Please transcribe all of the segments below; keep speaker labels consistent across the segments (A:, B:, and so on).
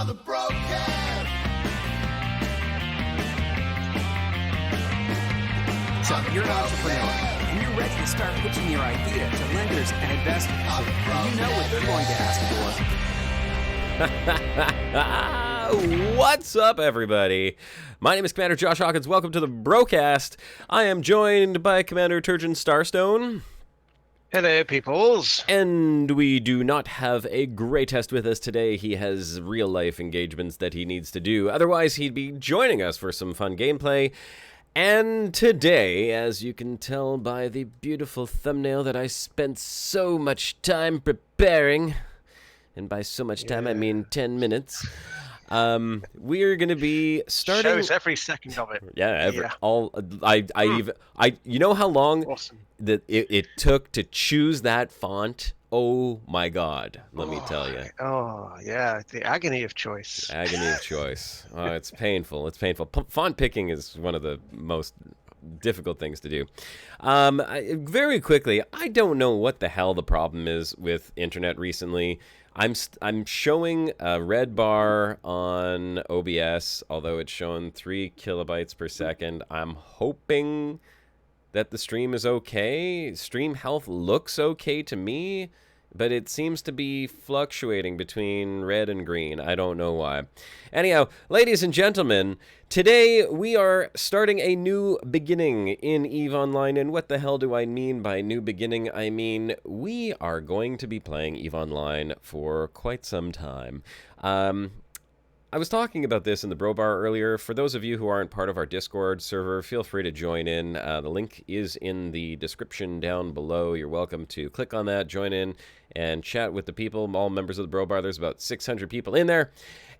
A: the Brocast.
B: So, you're an entrepreneur, and you're ready to start pitching your idea to lenders and investors. And you know what they're going to ask for.
C: What's up, everybody? My name is Commander Josh Hawkins. Welcome to the Brocast. I am joined by Commander Turgeon Starstone.
D: Hello, peoples.
C: And we do not have a Greatest with us today. He has real-life engagements that he needs to do. Otherwise, he'd be joining us for some fun gameplay. And today, as you can tell by the beautiful thumbnail that I spent so much time preparing, and by so much time I mean 10 minutes, we're going to be starting...
D: Shows every second of it.
C: You know how long
D: Awesome.
C: that it took to choose that font? Oh my God, let me tell you.
D: Oh, yeah, the agony of choice.
C: Agony of choice. Oh, it's painful. It's painful. Font picking is one of the most difficult things to do. Very quickly, I don't know what the hell the problem is with internet recently. I'm showing a red bar on OBS, although it's showing 3 kilobytes per second. I'm hoping that the stream is okay. Stream health looks okay to me, but it seems to be fluctuating between red and green. I don't know why. Anyhow, ladies and gentlemen, today we are starting a new beginning in EVE Online. And what the hell do I mean by new beginning? I mean, we are going to be playing EVE Online for quite some time. I was talking about this in the Bro Bar earlier. For those of you who aren't part of our Discord server, feel free to join in. The link is in the description down below. You're welcome to click on that, join in, and chat with the people, all members of the Bro Bar. There's about 600 people in there.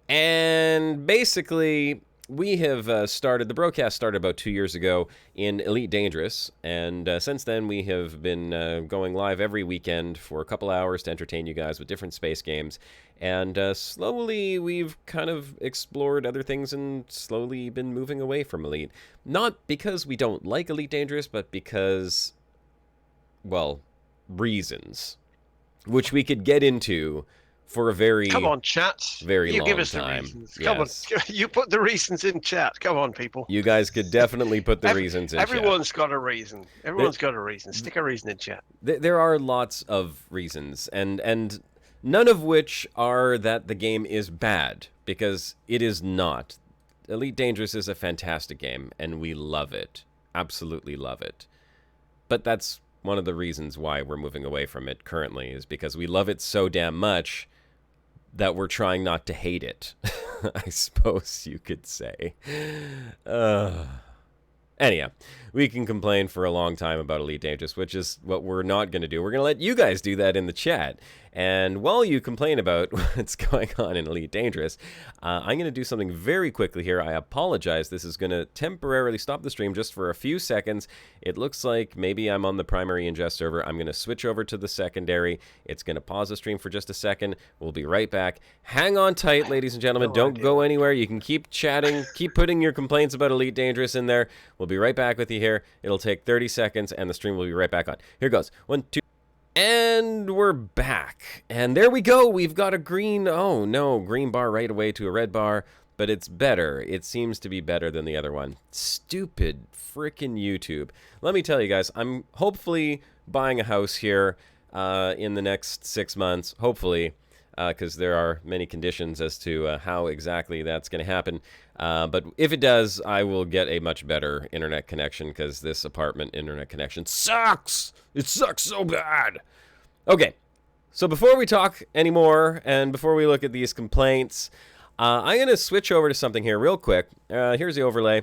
C: And basically, we have started, the Brocast started about 2 years ago in Elite Dangerous, and since then we have been going live every weekend for a couple hours to entertain you guys with different space games, and slowly we've kind of explored other things and slowly been moving away from Elite. Not because we don't like Elite Dangerous, but because, well, reasons, which we could get into for a very
D: Come on, chat.
C: Very
D: you
C: long
D: give us
C: time.
D: The reasons.
C: Yes.
D: Come on. You put the reasons in chat. Come on, people.
C: You guys could definitely put the reasons in
D: Everyone's
C: chat.
D: got a reason. Everyone's got a reason. Stick a reason in chat.
C: There are lots of reasons, and none of which are that the game is bad, because it is not. Elite Dangerous is a fantastic game, and we love it. Absolutely love it. But that's one of the reasons why we're moving away from it currently, is because we love it so damn much that we're trying not to hate it, I suppose you could say. Anyhow, we can complain for a long time about Elite Dangerous, which is what we're not going to do. We're going to let you guys do that in the chat. And while you complain about what's going on in Elite Dangerous, I'm going to do something very quickly here. I apologize. This is going to temporarily stop the stream just for a few seconds. It looks like maybe I'm on the primary ingest server. I'm going to switch over to the secondary. It's going to pause the stream for just a second. We'll be right back. Hang on tight, ladies and gentlemen. Don't go anywhere. You can keep chatting. Keep putting your complaints about Elite Dangerous in there. We'll be right back with you here. It'll take 30 seconds, and the stream will be right back on. Here goes. 1, 2... And we're back. And there we go. We've got a green, oh no, green bar right away to a red bar. But it's better. It seems to be better than the other one. Stupid frickin' YouTube. Let me tell you guys, I'm hopefully buying a house here in the next 6 months. Hopefully. Because there are many conditions as to how exactly that's going to happen. But if it does, I will get a much better internet connection, because this apartment internet connection sucks! It sucks so bad! Okay, so before we talk anymore, and before we look at these complaints, I'm going to switch over to something here real quick. Here's the overlay.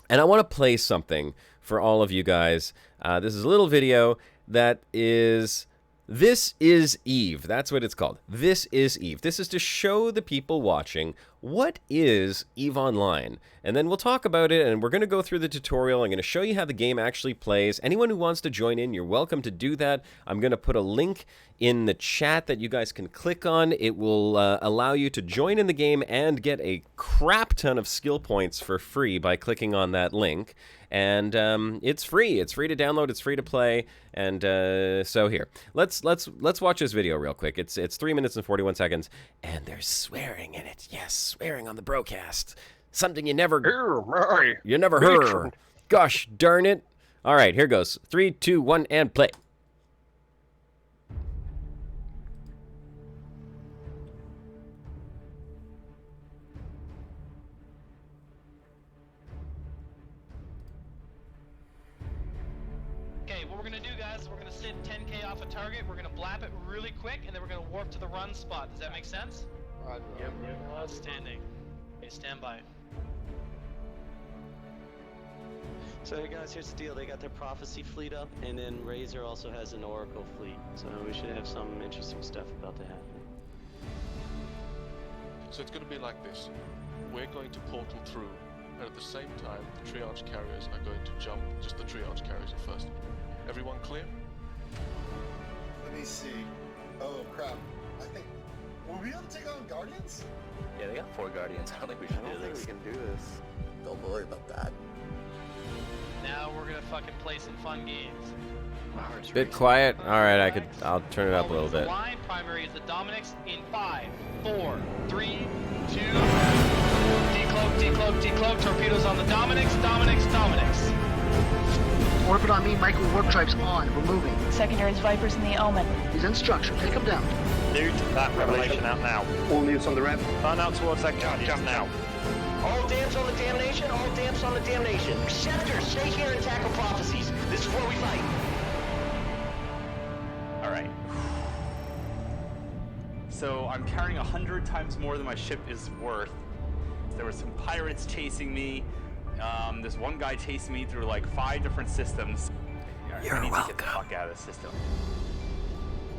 C: And I want to play something for all of you guys. This is a little video that is... This is EVE. That's what it's called. This is EVE. This is to show the people watching what is EVE Online? And then we'll talk about it, and we're going to go through the tutorial. I'm going to show you how the game actually plays. Anyone who wants to join in, you're welcome to do that. I'm going to put a link in the chat that you guys can click on. It will allow you to join in the game and get a crap ton of skill points for free by clicking on that link. And it's free. It's free to download. It's free to play. And so here, let's watch this video real quick. It's 3 minutes and 41 seconds, and there's swearing in it. Yes, swearing on the Brocast. Something you never heard. Gosh darn it! All right, here goes. 3, 2, 1, and play.
A: Okay, what we're gonna do, guys, is we're gonna sit 10K off a target, we're gonna blap it really quick, and then we're gonna warp to the run spot. Does that make sense? Yep. Outstanding. Okay, stand by.
E: So hey guys, here's the deal. They got their Prophecy fleet up, and then Razor also has an Oracle fleet. So we should have some interesting stuff about to happen.
F: So it's going to be like this. We're going to portal through, and at the same time, the triage carriers are going to jump. Just the triage carriers at first. Everyone clear?
G: Let me see. Oh crap. I think... Will we be able to take on Guardians?
H: Yeah, they got 4 Guardians. I don't think we should do this.
G: we can do this. Don't worry about that.
A: Now we're gonna fucking play some fun games.
C: Bit quiet. All right, I'll turn it up a little bit.
A: Line primary is the Dominics in 5, 4, 3, 2. Decloak. Torpedoes on the Dominics.
I: Orbit on me, micro warp drives on. We're moving.
J: Secondaries, Vipers, and the Omen.
I: He's in structure. Take him down.
H: Dude, that revelation out now.
G: All news on the rev.
H: Run out towards that jump now.
K: All damps on the damnation, all damps on the damnation. Scepter, stay here and tackle prophecies. This is where we fight.
H: Alright. So I'm carrying 100 times more than my ship is worth. There were some pirates chasing me. There's one guy chasing me through like 5 different systems.
B: You're
H: I need
B: welcome.
H: to get the fuck out of the system.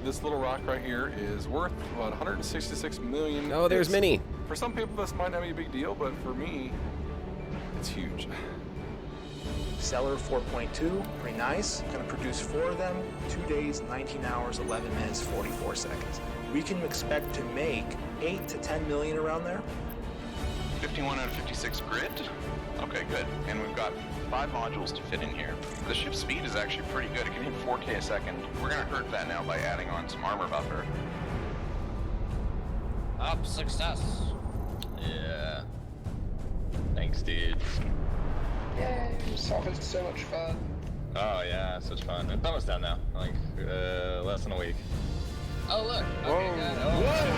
F: This little rock right here is worth about 166 million.
C: Oh, there's
F: hits.
C: Minnie.
F: For some people, this might not be a big deal, but for me, it's huge.
L: Seller 4.2, pretty nice. Gonna produce 4 of them, 2 days, 19 hours, 11 minutes, 44 seconds. We can expect to make 8 to 10 million around there.
M: 51 out of 56 grid. Okay, good. And we've got 5 modules to fit in here. The ship speed is actually pretty good. It can hit 4K a second. We're gonna hurt that now by adding on some armor buffer.
N: Up, success. Yeah. Thanks, dude.
G: Yay, Sophos so much fun.
N: Oh yeah, such fun. It's almost done now. Like less than a week. Oh look. Okay, good. Oh, wow.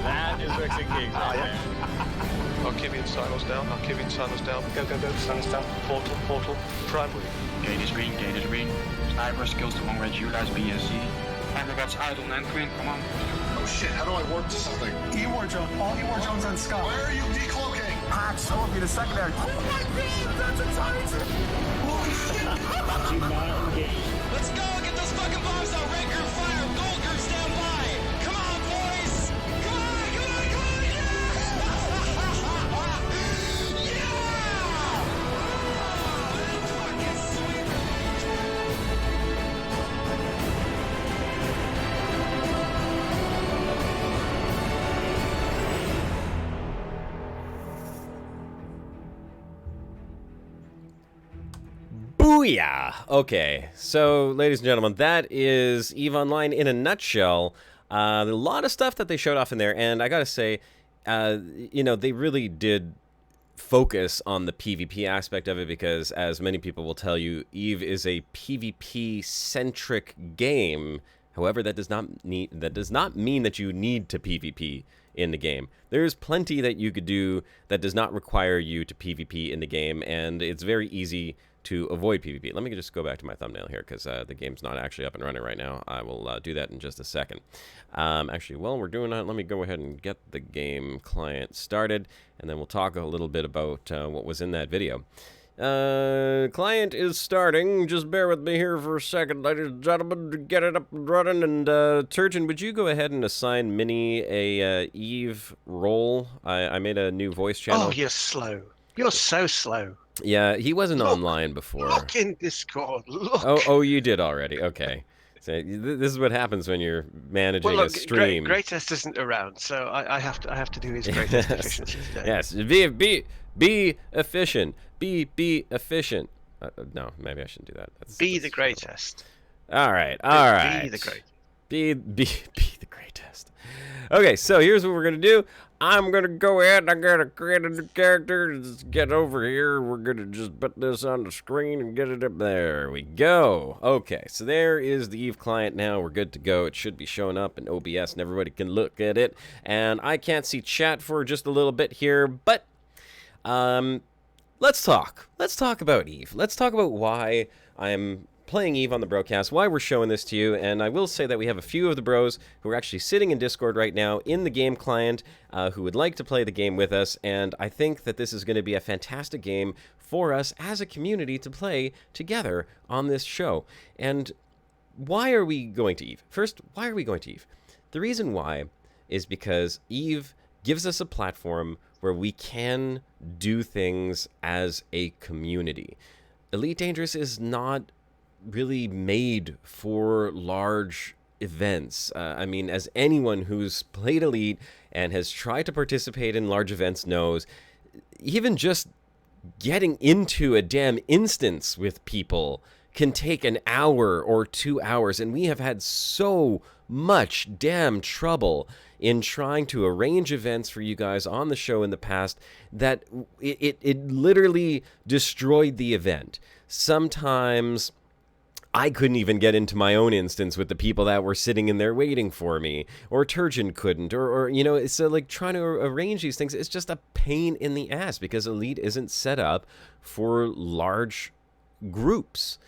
N: That is Rick's gigs right there.
F: Archivian silos down. Go. Silos down. Portal. Primary.
N: Gate is green. Sniper skills to long range utilize BSC. Aggregates idle and green, come on.
G: Oh shit, how do I warp to something? E-war drone. All E-war drones on Scott. Where are you decloaking?
I: Hot, so will be the secondary. Oh my god, that's a titan!
K: Let's go get those fucking bombs out. Red group fire, gold group stand by. Come on, boys. Come on.
C: Booyah! Okay, so ladies and gentlemen, that is EVE Online in a nutshell. A lot of stuff that they showed off in there, and I gotta say, you know, they really did focus on the PvP aspect of it because, as many people will tell you, EVE is a PvP-centric game. However, that does not mean that you need to PvP in the game. There's plenty that you could do that does not require you to PvP in the game, and it's very easy to avoid PvP. Let me just go back to my thumbnail here because the game's not actually up and running right now. I will do that in just a second. Actually, while we're doing that, let me go ahead and get the game client started, and then we'll talk a little bit about what was in that video. Client is starting. Just bear with me here for a second, ladies and gentlemen, to get it up and running. And, Turgeon, would you go ahead and assign Minnie a, Eve role? I made a new voice channel.
D: Oh, you're slow. You're so slow.
C: Yeah, he wasn't online before.
D: Look in Discord. Look.
C: Oh, you did already. Okay. So this is what happens when you're managing
D: Well, look,
C: a stream.
D: Greatest isn't around, so I have to do his greatest efficiency today.
C: Yes, be efficient. Be efficient. No, maybe I shouldn't do that.
D: Be the greatest.
C: All right.
D: Be the great.
C: Be the greatest. Okay, so here's what we're gonna do. I'm gonna go ahead and I gotta create a new character. Just get over here. We're gonna just put this on the screen and get it up. There we go. Okay, so there is the Eve client now. We're good to go. It should be showing up in OBS and everybody can look at it. And I can't see chat for just a little bit here, but let's talk. Let's talk about Eve. Let's talk about why I'm playing Eve on the Brocast, why we're showing this to you. And I will say that we have a few of the bros who are actually sitting in Discord right now in the game client who would like to play the game with us. And I think that this is going to be a fantastic game for us as a community to play together on this show. And why are we going to Eve? First, why are we going to Eve? The reason why is because Eve gives us a platform where we can do things as a community. Elite Dangerous is not really made for large events. I mean, as anyone who's played Elite and has tried to participate in large events knows, even just getting into a damn instance with people can take an hour or 2 hours, and we have had so much damn trouble in trying to arrange events for you guys on the show in the past that it literally destroyed the event. Sometimes I couldn't even get into my own instance with the people that were sitting in there waiting for me, or Turgeon couldn't, or you know, so like trying to arrange these things, it's just a pain in the ass because Elite isn't set up for large groups.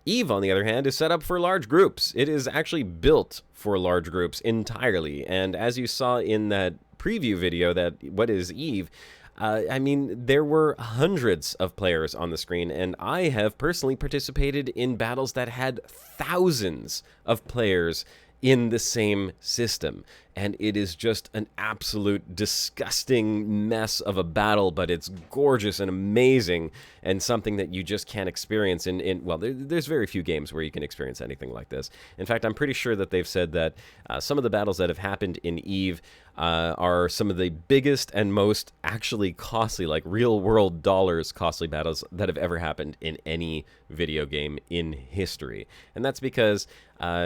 C: Eve, on the other hand, is set up for large groups. It is actually built for large groups entirely, and as you saw in that preview video, that what is Eve, I mean, there were hundreds of players on the screen, and I have personally participated in battles that had thousands of players in the same system. And it is just an absolute disgusting mess of a battle, but it's gorgeous and amazing and something that you just can't experience well, there's very few games where you can experience anything like this. In fact, I'm pretty sure that they've said that some of the battles that have happened in Eve are some of the biggest and most actually costly, like real world dollars costly battles that have ever happened in any video game in history. And that's because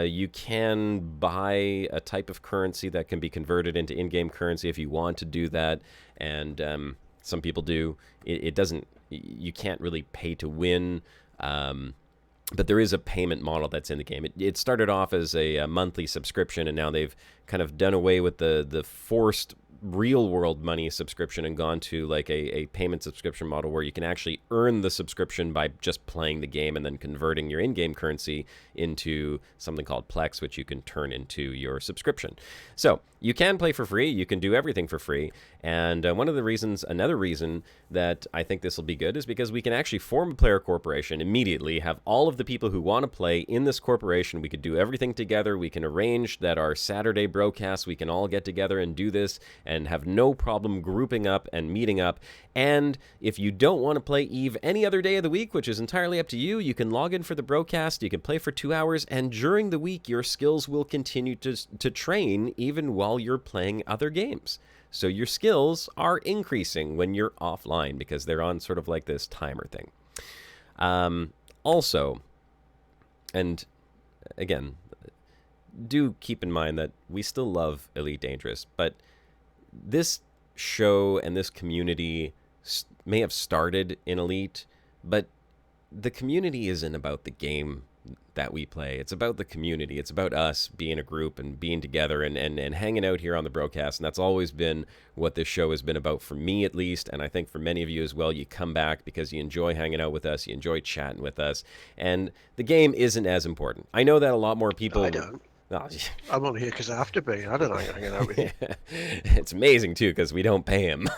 C: you can buy a type of currency that can be converted into in-game currency if you want to do that, and some people do. It doesn't, you can't really pay to win, but there is a payment model that's in the game. It started off as a monthly subscription, and now they've kind of done away with the forced real world money subscription and gone to like a payment subscription model where you can actually earn the subscription by just playing the game and then converting your in-game currency into something called Plex, which you can turn into your subscription. So you can play for free, you can do everything for free, and another reason that I think this will be good is because we can actually form a player corporation immediately, have all of the people who want to play in this corporation. We could do everything together. We can arrange that our Saturday broadcast, we can all get together and do this and have no problem grouping up and meeting up. And if you don't want to play Eve any other day of the week, which is entirely up to you, you can log in for the broadcast, you can play for 2 hours, and during the week your skills will continue to train even while you're playing other games. So your skills are increasing when you're offline because they're on sort of like this timer thing. Also, and again, do keep in mind that we still love Elite Dangerous, but this show and this community may have started in Elite, but the community isn't about the game that we play. It's about the community. It's about us being a group and being together and hanging out here on the Brocast. And that's always been what this show has been about, for me at least, and I think for many of you as well. You come back because you enjoy hanging out with us, you enjoy chatting with us, and the game isn't as important. I know that a lot more people...
D: I don't. Oh, I'm only here because I have to be. I don't like hanging out with you.
C: It's amazing, too, because we don't pay him.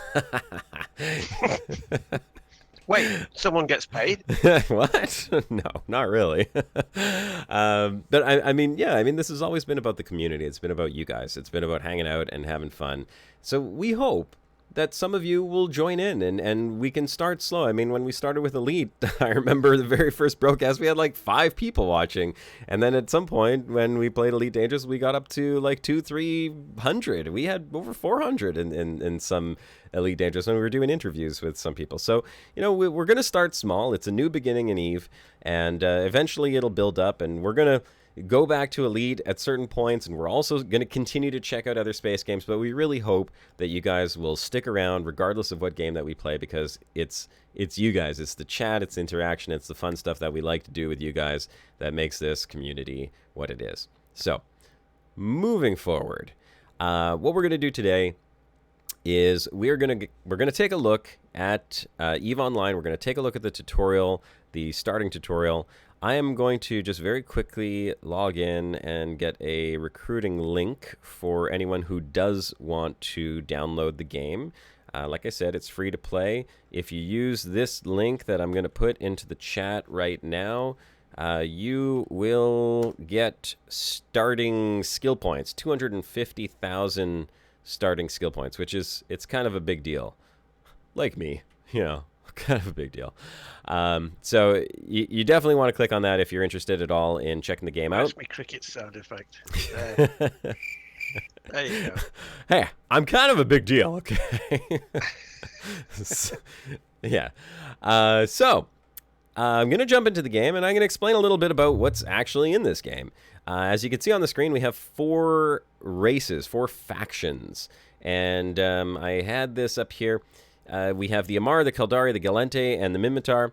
D: Wait, someone gets paid?
C: What? No, not really. But I mean, yeah, I mean, this has always been about the community. It's been about you guys. It's been about hanging out and having fun. So we hope that some of you will join in and we can start slow. I mean, when we started with Elite, I remember the very first Brocast, we had like 5 people watching. And then at some point when we played Elite Dangerous, we got up to like 200-300. We had over 400 in some Elite Dangerous when we were doing interviews with some people. So, you know, we're going to start small. It's a new beginning in EVE, and eventually it'll build up, and we're going to go back to Elite at certain points, and we're also going to continue to check out other space games, but we really hope that you guys will stick around regardless of what game that we play, because it's you guys, it's the chat, it's the interaction, it's the fun stuff that we like to do with you guys that makes this community what it is. So, moving forward, what we're going to do today is we're gonna take a look at EVE Online. We're going to take a look at the tutorial, the starting tutorial. I am going to just very quickly log in and get a recruiting link for anyone who does want to download the game. Like I said, it's free to play. If you use this link that I'm going to put into the chat right now, you will get starting skill points, 250,000 starting skill points, which is, it's kind of a big deal. Like me, you know. Kind of a big deal. So you definitely want to click on that if you're interested at all in checking the game out.
D: That's my cricket sound effect. There you go.
C: Hey, I'm kind of a big deal, okay? Yeah. So I'm going to jump into the game, and I'm going to explain a little bit about what's actually in this game. As you can see on the screen, we have 4 races, 4 factions. And I had this up here. We have the Amar, the Caldari, the Galente, and the Mimitar.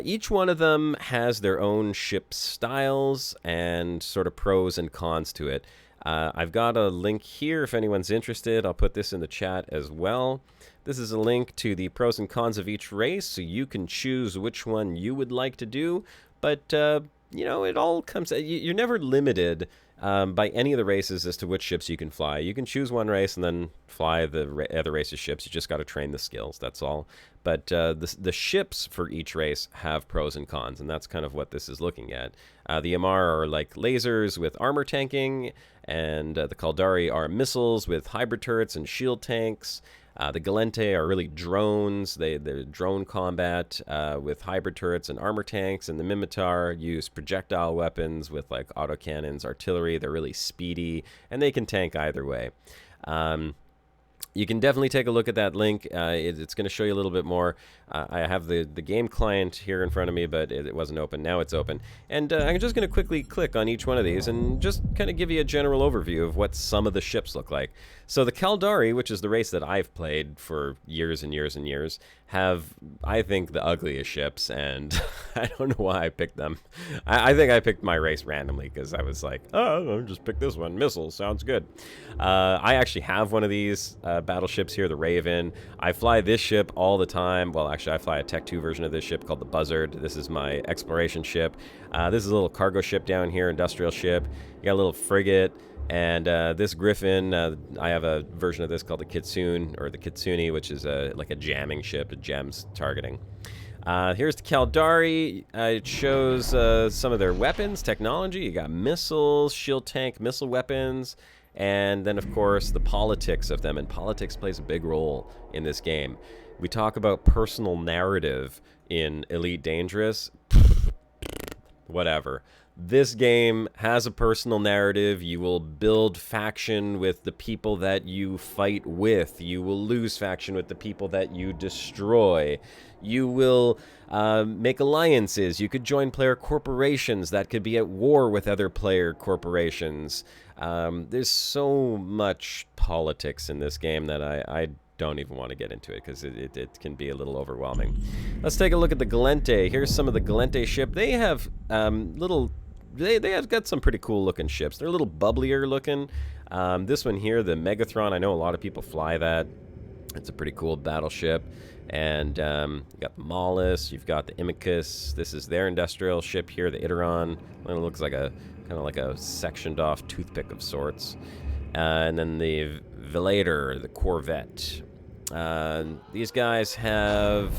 C: Each one of them has their own ship styles and sort of pros and cons to it. I've got a link here if anyone's interested. I'll put this in the chat as well. This is a link to the pros and cons of each race, so you can choose which one you would like to do. But, you know, it all comes... You're never limited by any of the races as to which ships you can fly. You can choose one race and then fly the other race's ships. You just got to train the skills, that's all. But the ships for each race have pros and cons, and that's kind of what this is looking at. The Amar are like lasers with armor tanking, and the Caldari are missiles with hybrid turrets and shield tanks. The Galente are really drones. They're drone combat with hybrid turrets and armor tanks, and the Mimitar use projectile weapons with like autocannons, artillery. They're really speedy, and they can tank either way. You can definitely take a look at that link. It's going to show you a little bit more. I have the game client here in front of me, but it wasn't open. Now it's open. And I'm just going to quickly click on each one of these and just kind of give you a general overview of what some of the ships look like. So the Caldari, which is the race that I've played for years and years and years, have, I think, the ugliest ships, and I don't know why I picked them. I think I picked my race randomly because I was like, oh, I'll just pick this one. Missiles, sounds good. I actually have one of these battleships here, the Raven. I fly this ship all the time. Well, actually, I fly a Tech 2 version of this ship called the Buzzard. This is my exploration ship. This is a little cargo ship down here, industrial ship. You got a little frigate. And this Griffin, I have a version of this called the Kitsune, or the Kitsune, which is like a jamming ship, it jams targeting. Here's the Caldari. It shows some of their weapons, technology. You got missiles, shield tank, missile weapons, and then, of course, the politics of them. And politics plays a big role in this game. We talk about personal narrative in Elite Dangerous. Whatever. This game has a personal narrative. You will build faction with the people that you fight with. You will lose faction with the people that you destroy. You will make alliances. You could join player corporations that could be at war with other player corporations. There's so much politics in this game that I don't even want to get into it because it can be a little overwhelming. Let's take a look at the Galente. Here's some of the Galente ship. They have they have got some pretty cool looking ships. They're a little bubblier looking. This one here, the Megathron, I know a lot of people fly that. It's a pretty cool battleship. And you got the Maulus, you've got the Imicus. This is their industrial ship here, the Iteron. It looks like a kind of like a sectioned off toothpick of sorts. And then the Velator, the Corvette. These guys have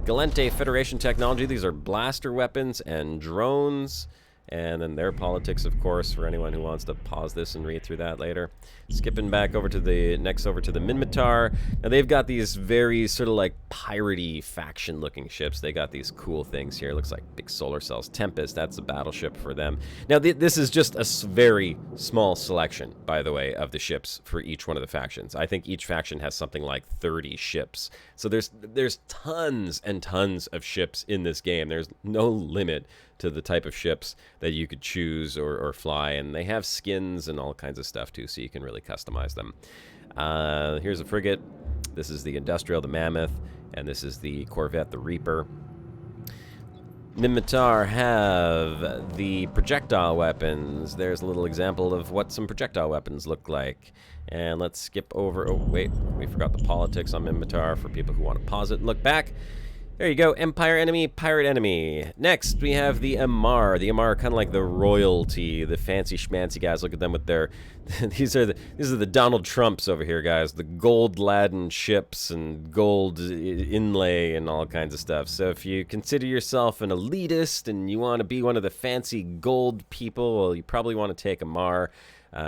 C: Galente Federation technology. These are blaster weapons and drones. And then their politics, of course, for anyone who wants to pause this and read through that later. Skipping back over to the Minmatar. Now they've got these very sort of like piratey faction-looking ships. They got these cool things here. Looks like big solar cells. Tempest, that's a battleship for them. Now this is just a very small selection, by the way, of the ships for each one of the factions. I think each faction has something like 30 ships. So there's tons and tons of ships in this game. There's no limit to the type of ships that you could choose or fly, and they have skins and all kinds of stuff too, so you can really customize them. Here's a frigate. This is the Industrial, the Mammoth, and this is the Corvette, the Reaper. Minmatar have the projectile weapons. There's a little example of what some projectile weapons look like. And let's skip over. Oh, wait, we forgot the politics on Minmatar for people who want to pause it and look back. There you go, Empire enemy, pirate enemy. Next, we have the Amar. The Amar are kind of like the royalty, the fancy schmancy guys. Look at them with their, these are the Donald Trumps over here, guys. The gold-laden ships and gold inlay and all kinds of stuff. So if you consider yourself an elitist and you want to be one of the fancy gold people, well, you probably want to take Amar.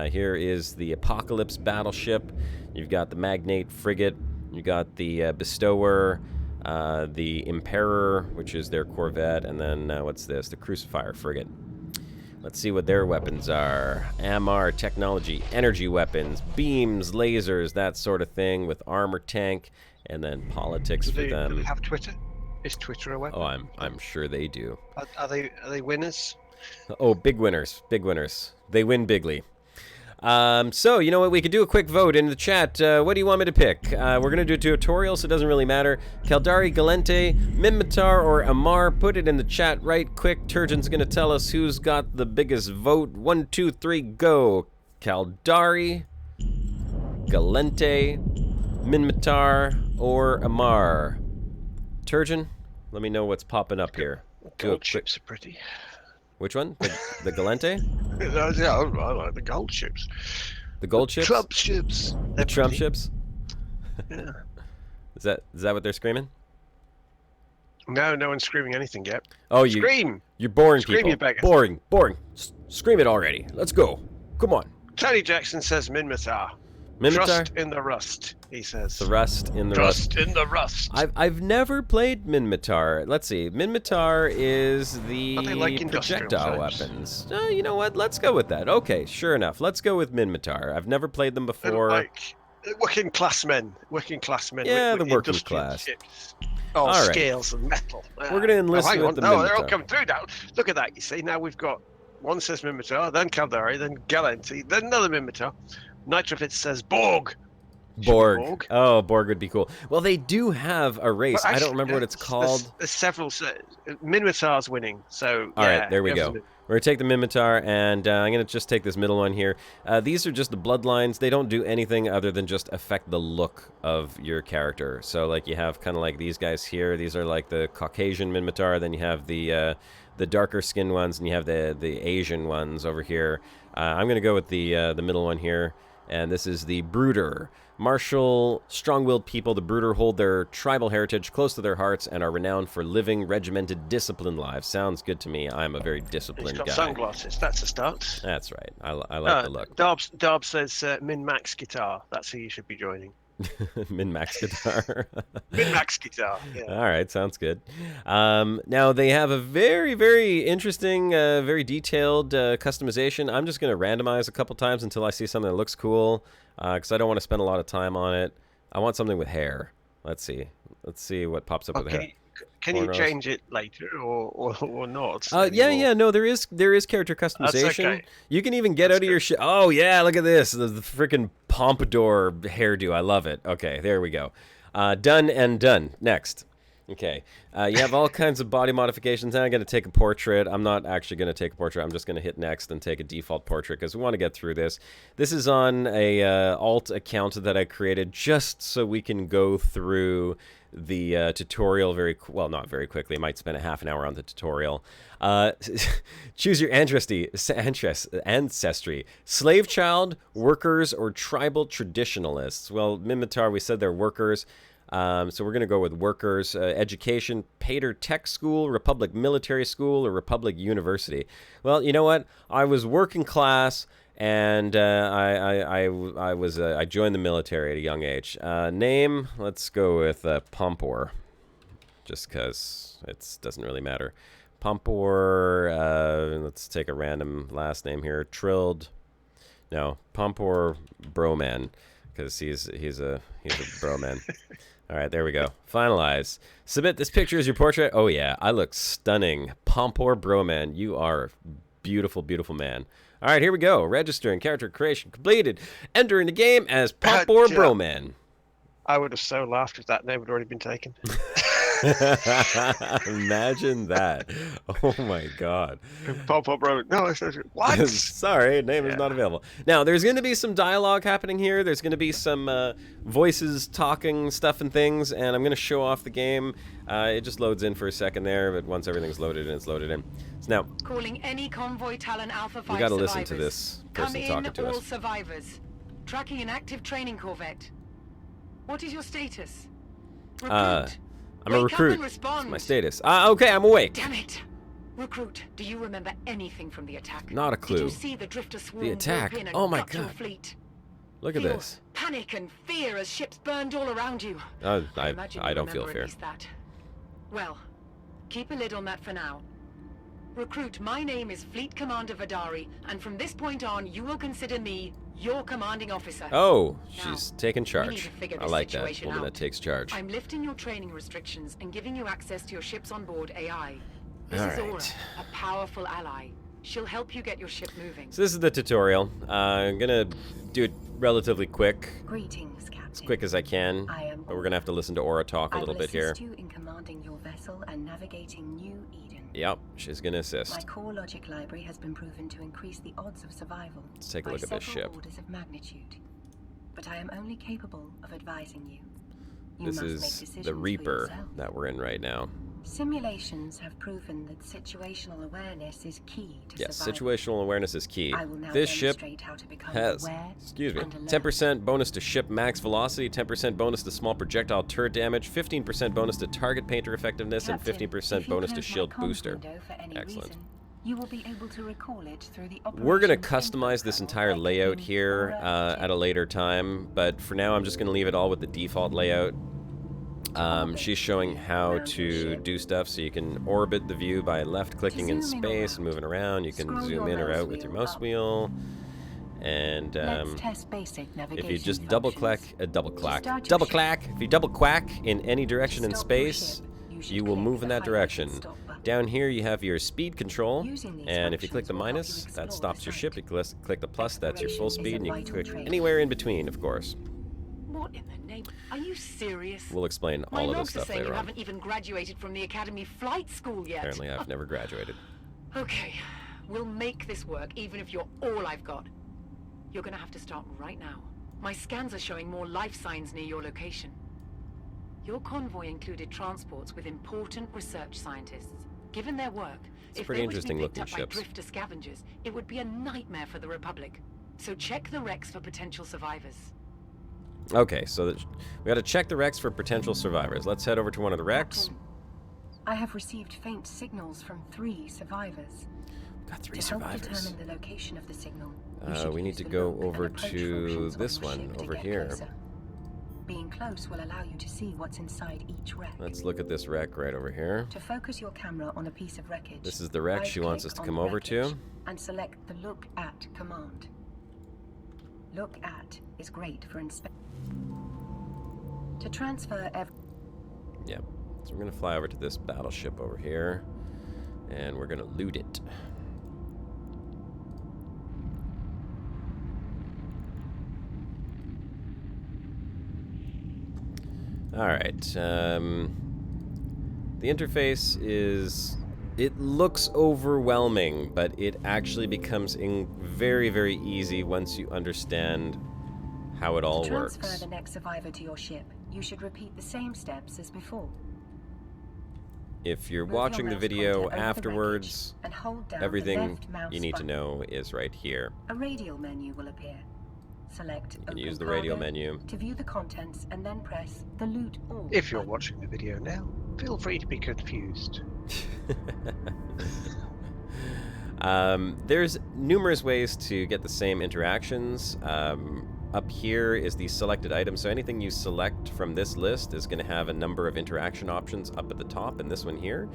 C: Here is the Apocalypse battleship. You've got the Magnate frigate. You got the Bestower. The Emperor, which is their Corvette, and then what's this? The Crucifier frigate. Let's see what their weapons are. Amar technology, energy weapons, beams, lasers, that sort of thing, with armor tank, and then politics for them.
D: Do they have Twitter? Is Twitter a weapon?
C: Oh, I'm sure they do.
D: Are they winners?
C: Oh, big winners, big winners. They win bigly. So, you know what, we could do a quick vote in the chat. What do you want me to pick? We're going to do a tutorial, so it doesn't really matter. Caldari, Galente, Minmatar, or Amar. Put it in the chat right quick. Turgeon's going to tell us who's got the biggest vote. 1, 2, 3, go. Caldari, Galente, Minmatar, or Amar. Turgeon, let me know what's popping up here.
D: Gold chips are pretty.
C: Which one? The Galente?
D: Yeah, I like the gold ships.
C: The gold ships?
D: Trump ships.
C: The Trump ships?
D: Yeah.
C: Is that what they're screaming?
D: No one's screaming anything yet.
C: Oh,
D: scream!
C: You're boring
D: Scream,
C: people.
D: you beggar.
C: Boring. Scream it already. Let's go. Come on.
D: Tony Jackson says Minmatar.
C: Minmatar?
D: Trust in the rust, he says.
C: The rust in the rust.
D: Trust in the rust.
C: I've never played Minmatar. Let's see. Minmatar is the
D: like
C: projectile weapons. You know what? Let's go with that. Okay, sure enough. Let's go with Minmatar. I've never played them before.
D: Like working class men.
C: Yeah,
D: with
C: the working
D: industrial
C: class.
D: Ships. Oh,
C: all right.
D: Scales and metal.
C: We're going to enlist with the Minmatar.
D: They're all coming through now. Look at that. You see, now we've got one says Minmatar, then Caldari, then Galente, then another Minmatar. Nitrofit says Borg.
C: Borg. Oh, Borg would be cool. Well, they do have a race. Actually, I don't remember what it's called.
D: There's several. Minmatar's winning. So
C: all right, there we go. We're going to take the Minmatar, and I'm going to just take this middle one here. These are just the bloodlines. They don't do anything other than just affect the look of your character. So, like, you have kind of like these guys here. These are like the Caucasian Minmatar. Then you have the darker skinned ones, and you have the Asian ones over here. I'm going to go with the middle one here, and this is the Brooder. Martial, strong-willed people, the Brooder hold their tribal heritage close to their hearts and are renowned for living regimented, disciplined lives. Sounds good to me. I'm a very disciplined guy.
D: He's got sunglasses. That's a start.
C: That's right. I like the look.
D: Darb says Min-Max Guitar. That's who you should be joining.
C: Min-Max Guitar.
D: Min-Max Guitar, yeah.
C: All right, sounds good. Now, they have a very, very interesting, very detailed customization. I'm just going to randomize a couple times until I see something that looks cool, because I don't want to spend a lot of time on it. I want something with hair. Let's see. Let's see what pops up with hair.
D: Can you change it later or not?
C: Yeah. No, there is character customization.
D: That's okay.
C: You can even get out of your shit. Oh yeah, look at this. The freaking pompadour hairdo. I love it. Okay, there we go. Done and done. Next. Okay. You have all kinds of body modifications. Now I'm going to take a portrait. I'm not actually going to take a portrait. I'm just going to hit next and take a default portrait because we want to get through this. This is on a alt account that I created just so we can go through the tutorial not very quickly. I might spend a half an hour on the tutorial. Choose your ancestry. Slave child, workers, or tribal traditionalists. Well, Minmatar, we said they're workers. So we're going to go with workers, education, Pater Tech School, Republic Military School, or Republic University. Well, you know what? I was working class, and I joined the military at a young age. Name, let's go with Pompor, just because it doesn't really matter. Pompor, let's take a random last name here. Trilled. No, Pompor Broman, because he's a broman. All right, there we go. Finalize. Submit this picture as your portrait. Oh yeah, I look stunning. Pompor Broman, you are a beautiful, beautiful man. All right, here we go. Registering, character creation completed. Entering the game as Pompor Broman.
D: I would have so laughed if that name had already been taken.
C: Imagine that. Oh my god.
D: Pompor Broman. No, what?
C: Sorry, name is not available. Now, there's going to be some dialogue happening here. There's going to be some voices talking stuff and things, and I'm going to show off the game. It just loads in for a second there, but once everything's loaded in, it's loaded in. So now,
O: calling any convoy Talon Alpha 5
C: we got to
O: survivors.
C: listen to this person talking to
O: all
C: us.
O: Survivors. Tracking an active training corvette. What is your status?
C: I'm a recruit. That's my status. Okay, I'm awake.
O: Damn it. Recruit, do you remember anything from the attack?
C: Not a clue.
O: Did you see the drifter swarm
C: the attack?
O: and
C: Oh my
O: cut your
C: god.
O: Fleet?
C: Look at
O: Feel
C: this.
O: Panic and fear as ships burned all around you.
C: I don't
O: Remember
C: feel
O: at
C: fear.
O: least that. Well, keep a lid on that for now. Recruit, my name is Fleet Commander Vidari, and from this point on, you will consider me your commanding officer.
C: Oh,
O: Now,
C: she's taking charge.
O: we need to figure
C: I
O: this
C: like that.
O: situation
C: Woman
O: out.
C: that takes charge.
O: I'm lifting your training restrictions and giving you access to your ship's onboard AI. This
C: All
O: is
C: right.
O: Aura, a powerful ally. She'll help you get your ship moving.
C: So this is the tutorial. I'm gonna do it relatively quick.
O: Greetings, Captain.
C: As quick as I can. But we're gonna have to listen to Aura talk a little bit here.
O: I will assist you in commanding your vessel and navigating New Eden.
C: Yep, she's gonna assist.
O: My core logic library has been proven to increase the odds of survival.
C: Let's take a look at this ship.
O: Orders of magnitude. But I am only capable of advising you.
C: This is the Reaper that we're in right now.
O: Simulations have proven that situational awareness is key to
C: Yes,
O: survival.
C: situational awareness is key.
O: I will now
C: This ship
O: demonstrate how to become
C: has,
O: aware
C: excuse me,
O: and alert.
C: 10% bonus to ship max velocity, 10% bonus to small projectile turret damage, 15% bonus to target painter effectiveness, and 15% bonus to shield booster. Excellent.
O: You will be able to recall it through the
C: We're going to customize this entire layout here at a later time, but for now I'm just going to leave it all with the default layout. She's showing how to do stuff, so you can orbit the view by left-clicking in space and moving around. You can zoom in or out with your mouse wheel. And if you just double-click in any direction in space, you will move in that direction. Down here you have your speed control, and if you click the minus, that stops your ship. You click the plus, that's your full speed, and you can click anywhere in between, of course.
O: What in the name? Are you serious?
C: We'll explain all of this stuff later
O: you
C: on.
O: haven't even graduated from the Academy Flight School yet.
C: Apparently I've never graduated.
O: Okay, we'll make this work even if you're all I've got. You're gonna have to start right now. My scans are showing more life signs near your location. Your convoy included transports with important research scientists. Given their work, if
C: pretty
O: they were to
C: interesting
O: be picked
C: looking
O: up by
C: ships.
O: drifter scavengers, it would be a nightmare for the Republic. So check the wrecks for potential survivors.
C: Okay, so we got to check the wrecks for potential survivors. Let's head over to one of the wrecks.
O: I have received faint signals from 3 survivors.
C: Got 3
O: to
C: survivors.
O: help determine the location of the signal,
C: We need to go over to this one over here.
O: closer. Being close will allow you to see what's inside each wreck.
C: Let's look at this wreck right over here.
O: To focus your camera on a piece of wreckage,
C: This is the wreck she wants us to come over to.
O: and select the Look At command. Look At is great for inspection. To transfer
C: Yep. So we're going to fly over to this battleship over here, and we're going to loot it. Alright, the interface is... It looks overwhelming, but it actually becomes very, very easy once you understand how it all
O: to
C: works.
O: transfer the next survivor to your ship, you should repeat the same steps as before.
C: If you're
O: Move your
C: watching the
O: mouse
C: video
O: pointer over the
C: afterwards,
O: and hold down the
C: everything
O: left mouse
C: you need to
O: button.
C: know is right here.
O: A radial menu will appear. select
C: You can use the radio menu.
O: to view the contents and then press the loot all.
D: If you're watching the video now, feel free to be confused.
C: There's numerous ways to get the same interactions. Up here is the selected item, so anything you select from this list is going to have a number of interaction options up at the top, and this one here.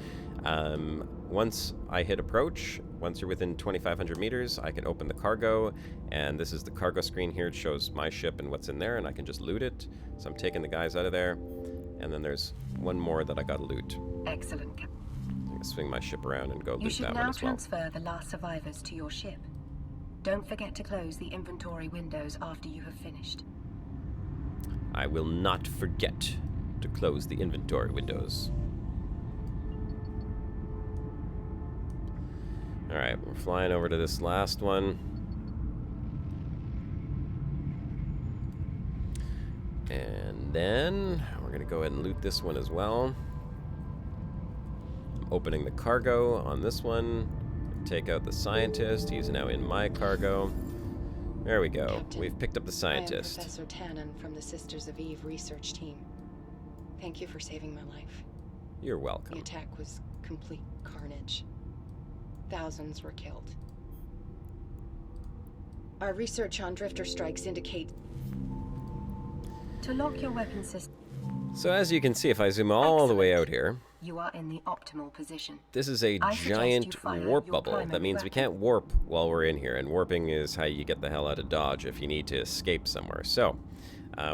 C: Once I hit approach, once you're within 2,500 meters, I can open the cargo, and this is the cargo screen here. It shows my ship and what's in there, and I can just loot it. So I'm taking the guys out of there, and then there's one more that I gotta loot.
O: Excellent.
C: I'm gonna swing my ship around and go loot that one as well.
O: You should now transfer the last survivors to your ship. Don't forget to close the inventory windows after you have finished.
C: I will not forget to close the inventory windows. Alright, we're flying over to this last one. And then we're going to go ahead and loot this one as well. I'm opening the cargo on this one. Take out the scientist. He's now in my cargo. There we go.
P: Captain,
C: we've picked up the scientist.
P: I am Professor Tannen from the Sisters of Eve research team. Thank you for saving my life.
C: You're welcome.
P: The attack was complete carnage. Thousands were killed. Our research on drifter strikes indicates...
O: To lock your weapon system...
C: So as you can see, if I zoom all the way out here,
O: you are in the optimal position.
C: this is a giant warp bubble. That means we can't warp while we're in here, and warping is how you get the hell out of Dodge if you need to escape somewhere. So,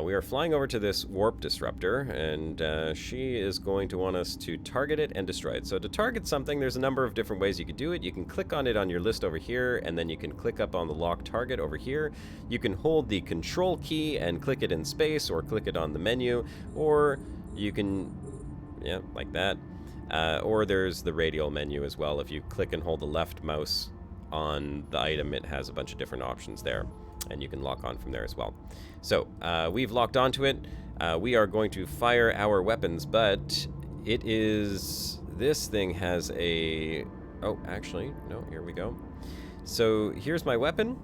C: we are flying over to this warp disruptor, and she is going to want us to target it and destroy it. So to target something, there's a number of different ways you could do it. You can click on it on your list over here, and then you can click up on the lock target over here. You can hold the control key and click it in space, or click it on the menu, or you can, yeah, like that. Or there's the radial menu as well. If you click and hold the left mouse on the item, it has a bunch of different options there, and you can lock on from there as well. So we've locked onto it. We are going to fire our weapons, but it is, this thing has a, oh, actually, no, here we go. So here's my weapon.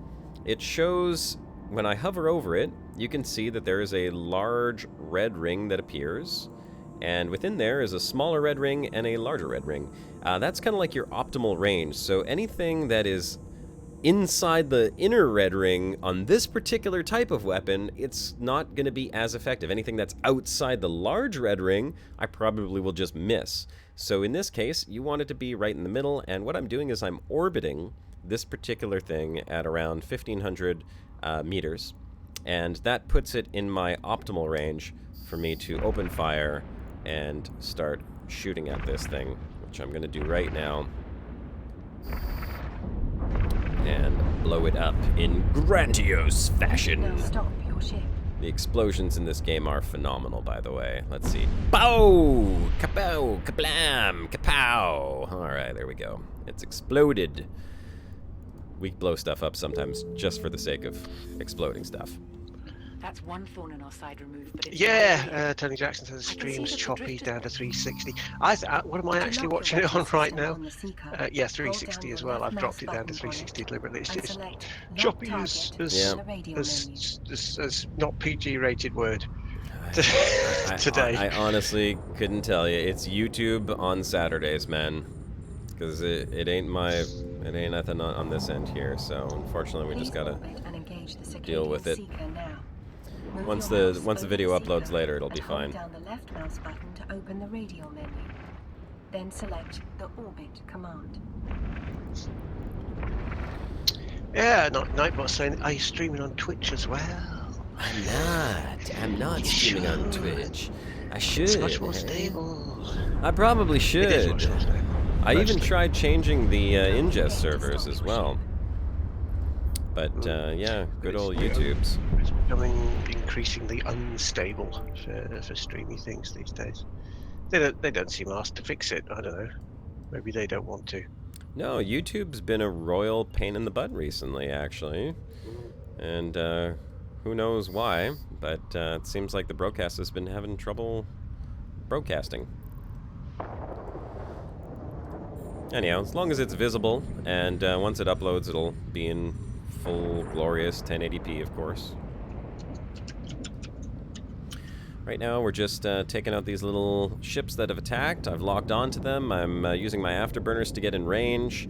C: It shows, when I hover over it, you can see that there is a large red ring that appears, and within there is a smaller red ring and a larger red ring. That's kind of like your optimal range. So anything that is inside the inner red ring on this particular type of weapon, it's not going to be as effective. Anything that's outside the large red ring, I probably will just miss. So in this case, you want it to be right in the middle, and what I'm doing is I'm orbiting this particular thing at around 1,500 meters, and that puts it in my optimal range for me to open fire and start shooting at this thing, which I'm going to do right now. And blow it up in grandiose fashion.
O: Now stop your ship.
C: The explosions in this game are phenomenal, by the way. Let's see. Pow! Kapow! Kablam! Kapow! Alright, there we go. It's exploded. We blow stuff up sometimes just for the sake of exploding stuff.
O: That's one thorn in our side removed, but it's
D: Tony Jackson says the stream's choppy down to 360. What am I actually watching it on right now? Yeah, 360 as well. I've dropped it down to 360 deliberately. It's just choppy as not PG rated word today.
C: I honestly couldn't tell you. It's YouTube on Saturdays, man. Because it ain't nothing on this end here. So unfortunately, we just gotta deal with it. Once the video uploads later, it'll be fine.
O: Hold down the left mouse button to open the radial menu. Then select the orbit command.
D: Yeah, Nightbot's saying, are you streaming on Twitch as well?
C: I'm not streaming on Twitch. I should.
D: It's much more stable.
C: I probably should.
D: It is much more stable.
C: I even tried changing the ingest servers as well. But yeah, good old YouTube's.
D: It's becoming increasingly unstable for streamy things these days. They don't seem asked to fix it. I don't know. Maybe they don't want to.
C: No, YouTube's been a royal pain in the butt recently, actually, and who knows why? But it seems like the Brocast has been having trouble broadcasting. Anyhow, as long as it's visible, and once it uploads, it'll be in full, glorious 1080p, of course. Right now, we're just taking out these little ships that have attacked. I've locked onto them. I'm using my afterburners to get in range,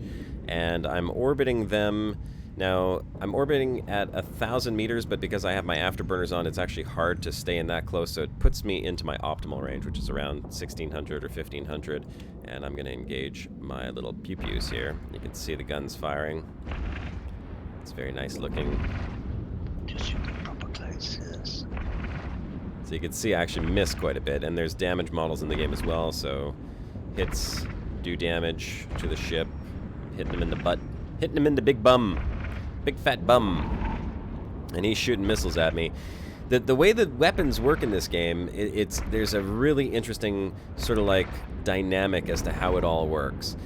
C: and I'm orbiting them. Now, I'm orbiting at 1,000 meters, but because I have my afterburners on, it's actually hard to stay in that close, so it puts me into my optimal range, which is around 1,600 or 1,500, and I'm going to engage my little pew-pews here. You can see the guns firing. It's very nice looking.
D: Just shoot the proper close, yes.
C: So you can see I actually miss quite a bit, and there's damage models in the game as well, so hits do damage to the ship. Hitting him in the butt. Hitting him in the big bum. Big fat bum. And he's shooting missiles at me. The way the weapons work in this game, there's a really interesting sort of like dynamic as to how it all works.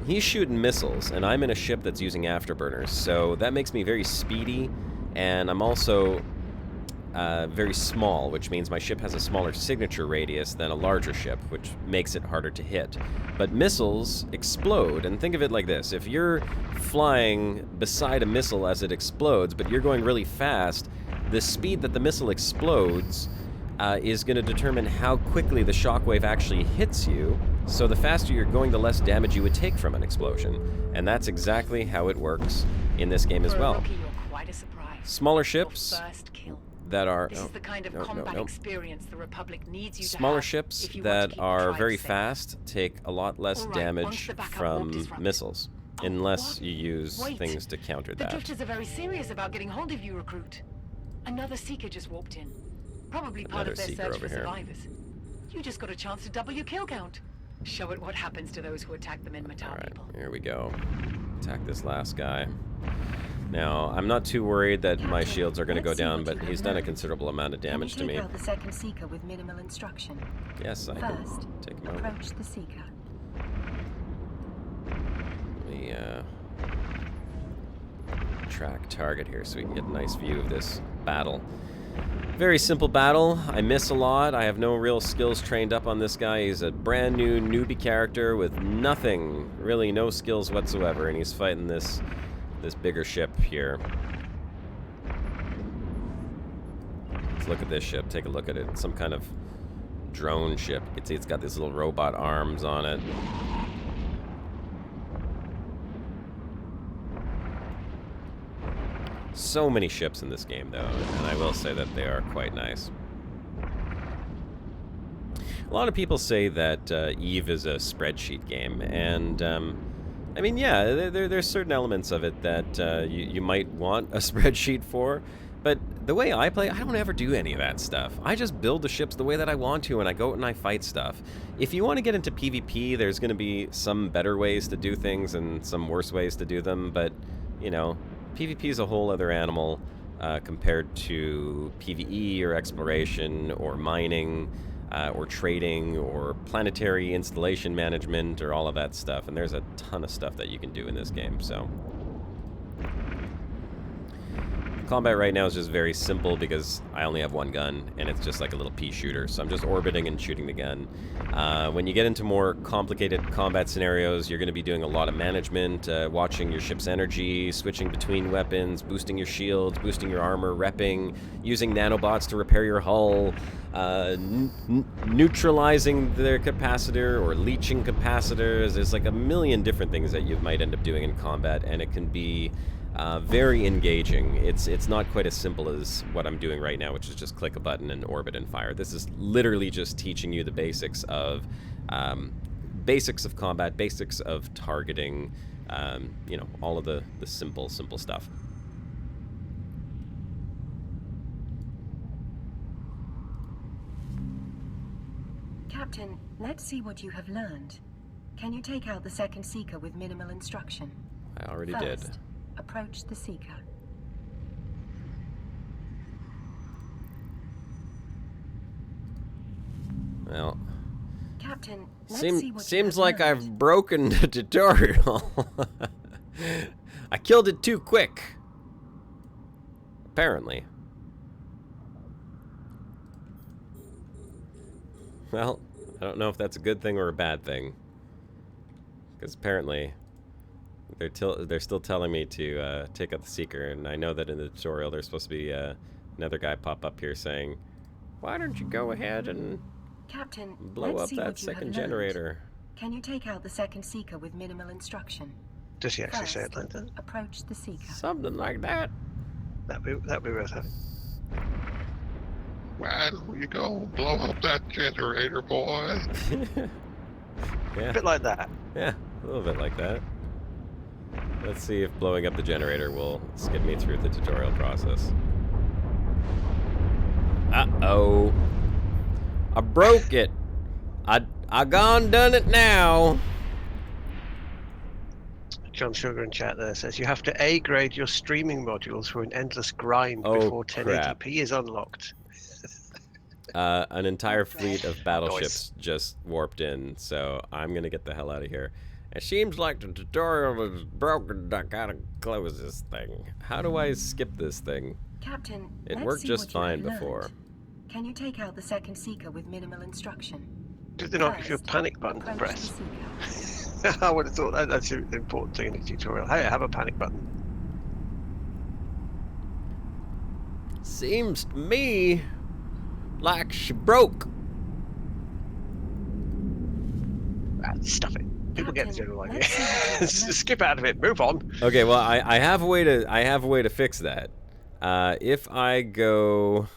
C: He's shooting missiles, and I'm in a ship that's using afterburners, so that makes me very speedy, and I'm also very small, which means my ship has a smaller signature radius than a larger ship, which makes it harder to hit. But missiles explode, and think of it like this. If you're flying beside a missile as it explodes, but you're going really fast, the speed that the missile explodes is going to determine how quickly the shockwave actually hits you. So the faster you're going, the less damage you would take from an explosion. And that's exactly how it works in this game as well. Smaller ships that are
O: This is the kind of combat experience the Republic needs you to
C: smaller
O: have
C: ships
O: if you want to
C: that
O: keep the
C: are
O: tribe
C: very
O: safe.
C: fast take a lot less
O: All right, once
C: damage
O: the backup
C: from
O: won't disrupt.
C: missiles, unless you use
O: Wait.
C: things to counter
O: The
C: that.
O: Drifters are very serious about getting hold of you, Recruit. Another Seeker just walked in. Probably part
C: Another
O: of their
C: Seeker
O: search
C: over
O: for
C: here.
O: survivors. You just got a chance to double your kill count. Show it what happens to those who attack the Minmatar people.
C: Here we go. Attack this last guy. Now, I'm not too worried that my shields are going to go down, but he's done a considerable amount of damage to
Q: Can you
C: me.
Q: take out the second Seeker with minimal instruction?
C: Yes, I can
Q: First,
C: take him out.
Q: approach the Seeker.
C: Let me track target here so we can get a nice view of this battle. Very simple battle. I miss a lot. I have no real skills trained up on this guy. He's a brand new newbie character with nothing, really no skills whatsoever, and he's fighting this bigger ship here. Let's look at this ship. Take a look at it. It's some kind of drone ship. You can see it's got these little robot arms on it. So many ships in this game, though, and I will say that they are quite nice. A lot of people say that EVE is a spreadsheet game, and I mean, yeah, there's certain elements of it that you might want a spreadsheet for, but the way I play, I don't ever do any of that stuff. I just build the ships the way that I want to, and I go out and I fight stuff. If you want to get into PvP, there's going to be some better ways to do things and some worse ways to do them, but, you know, PvP is a whole other animal compared to PvE or exploration or mining or trading or planetary installation management or all of that stuff. And there's a ton of stuff that you can do in this game, so. Combat right now is just very simple because I only have one gun, and it's just like a little pea shooter, so I'm just orbiting and shooting the gun. When you get into more complicated combat scenarios, you're going to be doing a lot of management, watching your ship's energy, switching between weapons, boosting your shields, boosting your armor, repping, using nanobots to repair your hull, neutralizing their capacitor or leeching capacitors. There's like a million different things that you might end up doing in combat, and it can be very engaging. It's not quite as simple as what I'm doing right now, which is just click a button and orbit and fire. This is literally just teaching you the basics of combat, basics of targeting, you know, all of the simple stuff.
Q: Captain, let's see what you have learned. Can you take out the second Seeker with minimal instruction?
C: I already
Q: First,
C: did.
Q: approach the Seeker.
C: Well,
Q: Captain, let's see what you
C: seems
Q: have
C: like
Q: learned.
C: I've broken the tutorial. I killed it too quick. Apparently. Well, I don't know if that's a good thing or a bad thing. Because apparently they're still telling me to take out the Seeker, and I know that in the tutorial there's supposed to be another guy pop up here saying Why don't you go ahead and
Q: Captain,
C: blow
Q: let's
C: up
Q: see
C: that
Q: what you have
C: second
Q: learned.
C: generator?
Q: Can you take out the second seeker with minimal instruction?
D: Does he actually say it
Q: First,
D: like that?
Q: approach the seeker.
C: Something like that.
D: That'd be worth having.
R: Why don't you go blow up that generator, boy?
C: Yeah.
D: A bit like that.
C: Yeah, a little bit like that. Let's see if blowing up the generator will skip me through the tutorial process. Uh-oh. I broke it. I gone done it now.
D: John Sugar in chat there says you have to A-grade your streaming modules for an endless grind before 1080p is unlocked.
C: An entire fleet of battleships just warped in, so I'm gonna get the hell out of here. It seems like the tutorial is broken. I gotta close this thing. How do I skip this thing?
Q: Captain,
C: It
Q: let's
C: worked
Q: see
C: just
Q: what you
C: fine
Q: have learned.
C: before.
Q: Can you take out the second seeker with minimal instruction?
D: Did they not give you a panic button to press? I would have thought that's an important thing in the tutorial. Hey, I have a panic button.
C: Seems to me like she broke.
D: Stuff it. People get the general idea. Skip out of it. Move on.
C: Okay, well, I have a way to fix that. If I go,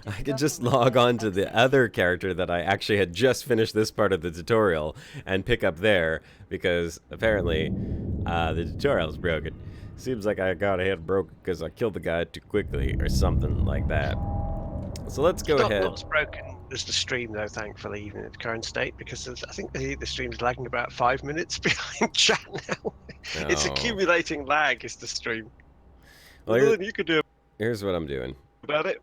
C: I could just log on to the other character that I actually had just finished this part of the tutorial and pick up there, because apparently the tutorial's broken. Seems like I got ahead broke because I killed the guy too quickly or something like that. So let's go ahead.
D: Not as broken as the stream, though, thankfully, even in its current state, because I think the stream's lagging about 5 minutes behind chat now. It's accumulating lag, is the stream.
C: Well,
D: Nothing you could do
C: here's what I'm doing
D: about it.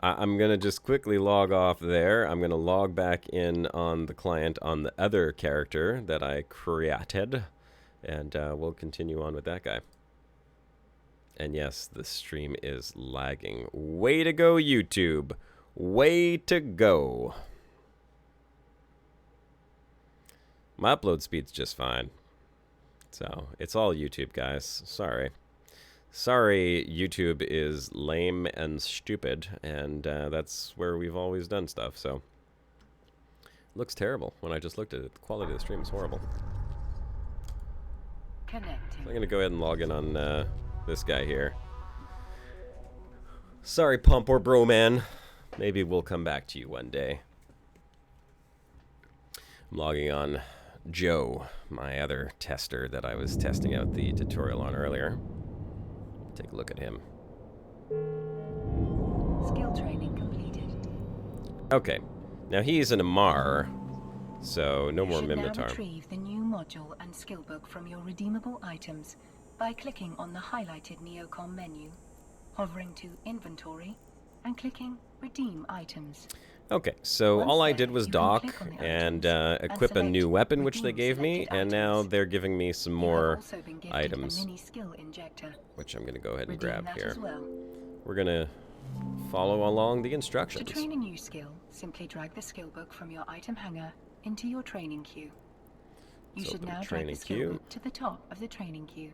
C: I'm going to just quickly log off there. I'm going to log back in on the client on the other character that I created, and we'll continue on with that guy. And yes, the stream is lagging. Way to go, YouTube. Way to go. My upload speed's just fine. So, it's all YouTube, guys. Sorry. Sorry, YouTube is lame and stupid, and that's where we've always done stuff, so. Looks terrible when I just looked at it. The quality of the stream is horrible. So I'm going to go ahead and log in on this guy here. Sorry, Pump or Bro Man. Maybe we'll come back to you one day. I'm logging on Joe, my other tester that I was testing out the tutorial on earlier. Take a look at him.
Q: Skill training completed.
C: Okay, now he's an Amar, so no more
Q: Now
C: Minotaur.
Q: retrieve the new module and skill book from your redeemable items by clicking on the highlighted Neocom menu, hovering to Inventory, and clicking Redeem Items.
C: Okay, so all I did was dock and equip a new weapon, which they gave me, and now they're giving me some more items, which I'm going to go ahead and grab here. We're going to follow along the
Q: To
C: instructions.
Q: train a new skill, simply drag the skill book from your item hanger into your training queue. You
C: Let's
Q: should
C: open
Q: now
C: the
Q: drag the
C: training
Q: skill
C: queue.
Q: book to the top of the training queue.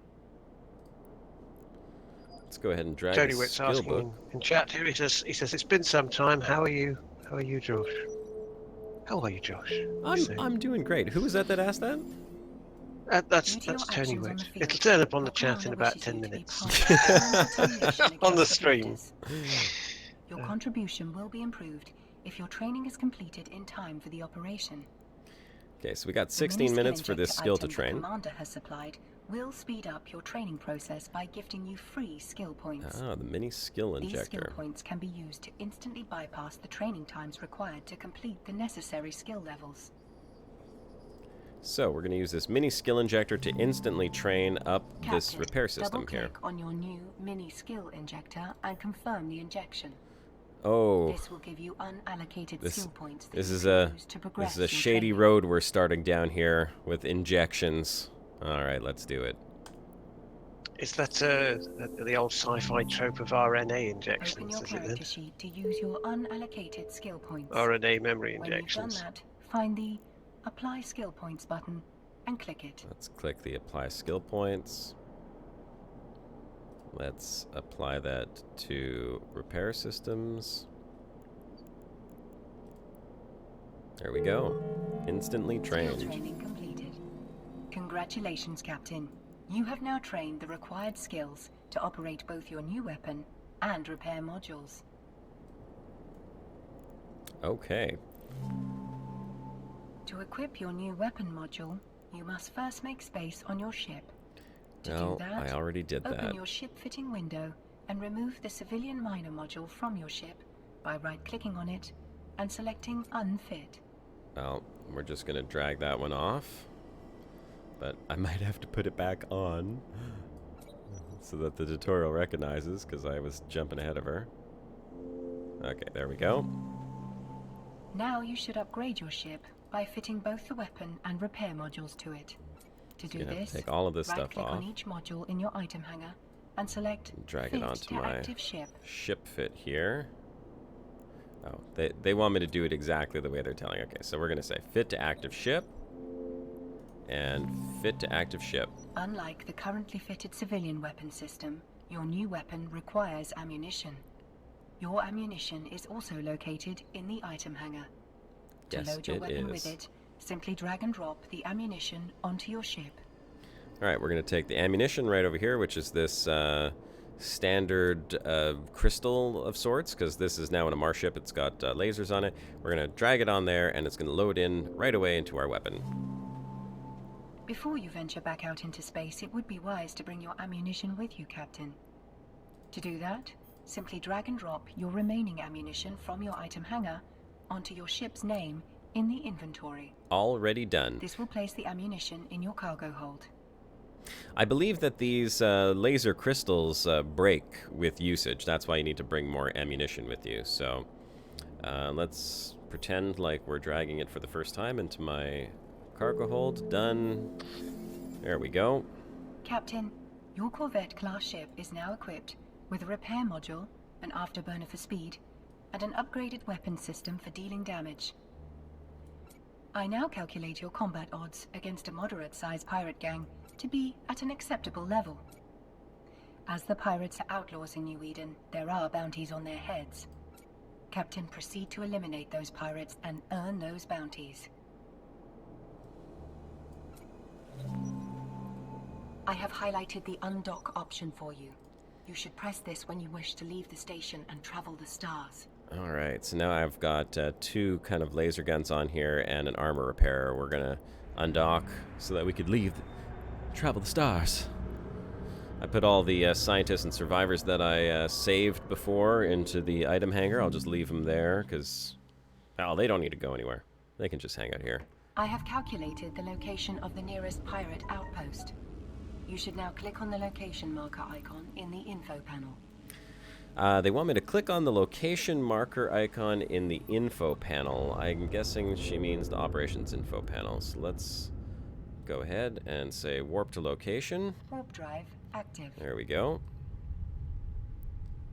C: Let's go ahead and drag
D: Tony
C: the
D: Witt's
C: skill
D: asking
C: book.
D: in chat here. He says it's been some time. How are you? How are you, Josh? How are you, Josh?
C: I'm doing great. Who was that asked that?
D: That's Tony Witt. It'll turn up on the chat in about 10 minutes. On the stream.
Q: Your contribution will be improved if your training is completed in time for the operation.
C: Okay, so we got
Q: The
C: 16
Q: mini
C: minutes
Q: skill
C: for this
Q: injector
C: skill to
Q: item the
C: train.
Q: Commander has supplied will speed up your training process by gifting you free skill points.
C: Ah, the mini skill
Q: These skill
C: injector.
Q: points can be used to instantly bypass the training times required to complete the necessary skill levels.
C: So we're going to use this mini skill injector to instantly train up this
Q: Captain,
C: repair system here.
Q: double-click on your new mini skill injector and confirm the injection.
C: Oh,
Q: This will give you unallocated
C: this
Q: skill points that
C: this
Q: you
C: is
Q: can
C: a
Q: use to progress
C: this is a
Q: your
C: shady
Q: training.
C: road we're starting down here with injections. All right, let's do it.
D: Is that the old sci-fi trope of RNA
Q: Open
D: injections?
Q: your
D: Is it
Q: character
D: then?
Q: sheet to use your unallocated skill points.
D: RNA memory
Q: When you've done
D: injections.
Q: that, find the Apply Skill Points button and click it.
C: Let's click the apply skill points. Let's apply that to repair systems. There we go. Instantly
Q: Skill
C: trained.
Q: training completed. Congratulations, Captain. You have now trained the required skills to operate both your new weapon and repair modules.
C: Okay.
Q: To equip your new weapon module, you must first make space on your ship. To
C: Well,
Q: do that,
C: I already did
Q: open
C: that.
Q: your ship fitting window and remove the civilian miner module from your ship by right-clicking on it and selecting Unfit.
C: Well, we're just gonna drag that one off. But I might have to put it back on so that the tutorial recognizes, because I was jumping ahead of her. Okay, there we go.
Q: Now you should upgrade your ship by fitting both the weapon and repair modules to it. To do
C: Gonna have to
Q: this,
C: take all of this stuff
Q: right-click
C: off.
Q: on each module in your item hanger and select
C: Drag
Q: Fit
C: it onto
Q: to
C: my
Q: active ship.
C: ship fit here. Oh, they want me to do it exactly the way they're telling. Okay, so we're gonna say fit to active ship and fit to active ship.
Q: Unlike the currently fitted civilian weapon system, your new weapon requires ammunition. Your ammunition is also located in the item hanger.
C: Yes,
Q: to load your
C: it
Q: weapon
C: is.
Q: with it, simply drag and drop the ammunition onto your ship.
C: Alright, we're going to take the ammunition right over here, which is this standard crystal of sorts, because this is now in a Mars ship. It's got lasers on it. We're going to drag it on there, and it's going to load in right away into our weapon.
Q: Before you venture back out into space, it would be wise to bring your ammunition with you, Captain. To do that, simply drag and drop your remaining ammunition from your item hanger onto your ship's name in the inventory.
C: Already done.
Q: This will place the ammunition in your cargo hold.
C: I believe that these laser crystals break with usage. That's why you need to bring more ammunition with you. So let's pretend like we're dragging it for the first time into my cargo hold. Done. There we go.
Q: Captain, your Corvette-class ship is now equipped with a repair module, an afterburner for speed, and an upgraded weapon system for dealing damage. I now calculate your combat odds against a moderate-sized pirate gang to be at an acceptable level. As the pirates are outlaws in New Eden, there are bounties on their heads. Captain, proceed to eliminate those pirates and earn those bounties. I have highlighted the undock option for you. You should press this when you wish to leave the station and travel the stars.
C: Alright, so now I've got two kind of laser guns on here and an armor repair. We're gonna undock so that we could leave, travel the stars. I put all the scientists and survivors that I saved before into the item hanger. I'll just leave them there because, well, they don't need to go anywhere. They can just hang out here.
Q: I have calculated the location of the nearest pirate outpost. You should now click on the location marker icon in the info panel.
C: They want me to click on the location marker icon in the info panel. I'm guessing she means the operations info panel. So let's go ahead and say warp to location.
Q: Warp drive active.
C: There we go.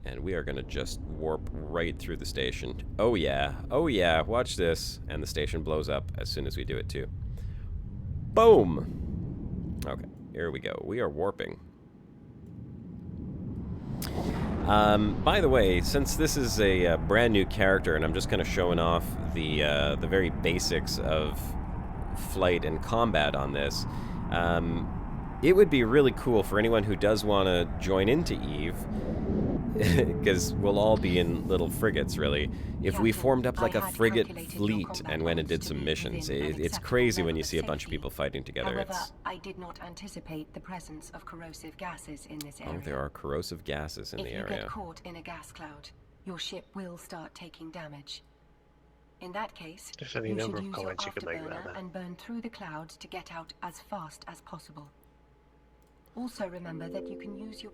C: And we are going to just warp right through the station. Oh yeah, watch this. And the station blows up as soon as we do it too. Boom! Okay, here we go. We are warping. By the way, since this is a brand new character and I'm just kind of showing off the very basics of flight and combat on this, it would be really cool for anyone who does want to join into EVE, because we'll all be in little frigates, really, if we formed up like a frigate fleet and went and did some missions. It's crazy when you see a bunch of people fighting together.
Q: However, I did not anticipate the presence of corrosive gases in this area.
C: Oh, there are corrosive gases in the area.
Q: If you get caught in a gas cloud, your ship will start taking damage. In that case,
D: There's any
Q: you
D: number
Q: should
D: of
Q: use your
D: comments you can make about
Q: afterburner
D: that.
Q: and burn through the clouds to get out as fast as possible. Also remember that you can use your...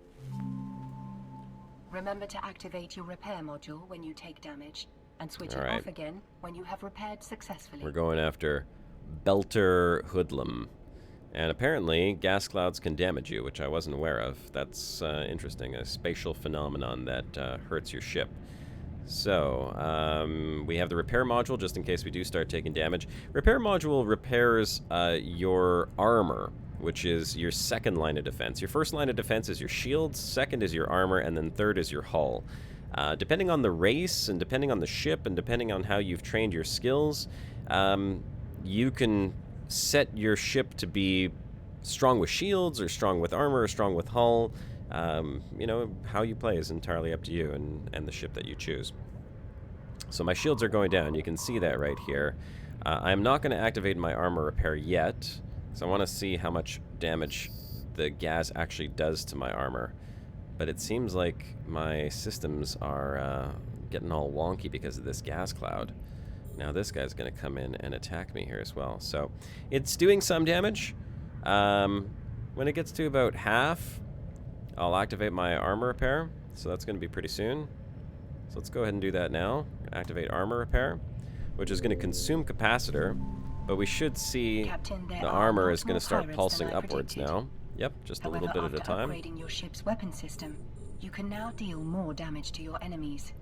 Q: Remember to activate your repair module when you take damage, and switch it off again when you have repaired successfully.
C: We're going after Belter Hoodlum. And apparently, gas clouds can damage you, which I wasn't aware of. That's interesting, a spatial phenomenon that hurts your ship. So, we have the repair module, just in case we do start taking damage. Repair module repairs your armor, which is your second line of defense. Your first line of defense is your shields, second is your armor, and then third is your hull. Depending on the race, and depending on the ship, and depending on how you've trained your skills, you can set your ship to be strong with shields or strong with armor or strong with hull. You know, how you play is entirely up to you and the ship that you choose. So my shields are going down. You can see that right here. I'm not going to activate my armor repair yet, because I want to see how much damage the gas actually does to my armor. But it seems like my systems are getting all wonky because of this gas cloud. Now this guy's going to come in and attack me here as well. So it's doing some damage. When it gets to about half, I'll activate my armor repair. So that's going to be pretty soon. So let's go ahead and do that now. Activate armor repair, which is going to consume capacitor, but we should see
Q: Captain,
C: the armor is going to start pulsing upwards now. Yep, just a little bit at a time.
Q: Upgrading your ship's weapon system, you can now deal more damage to your enemies.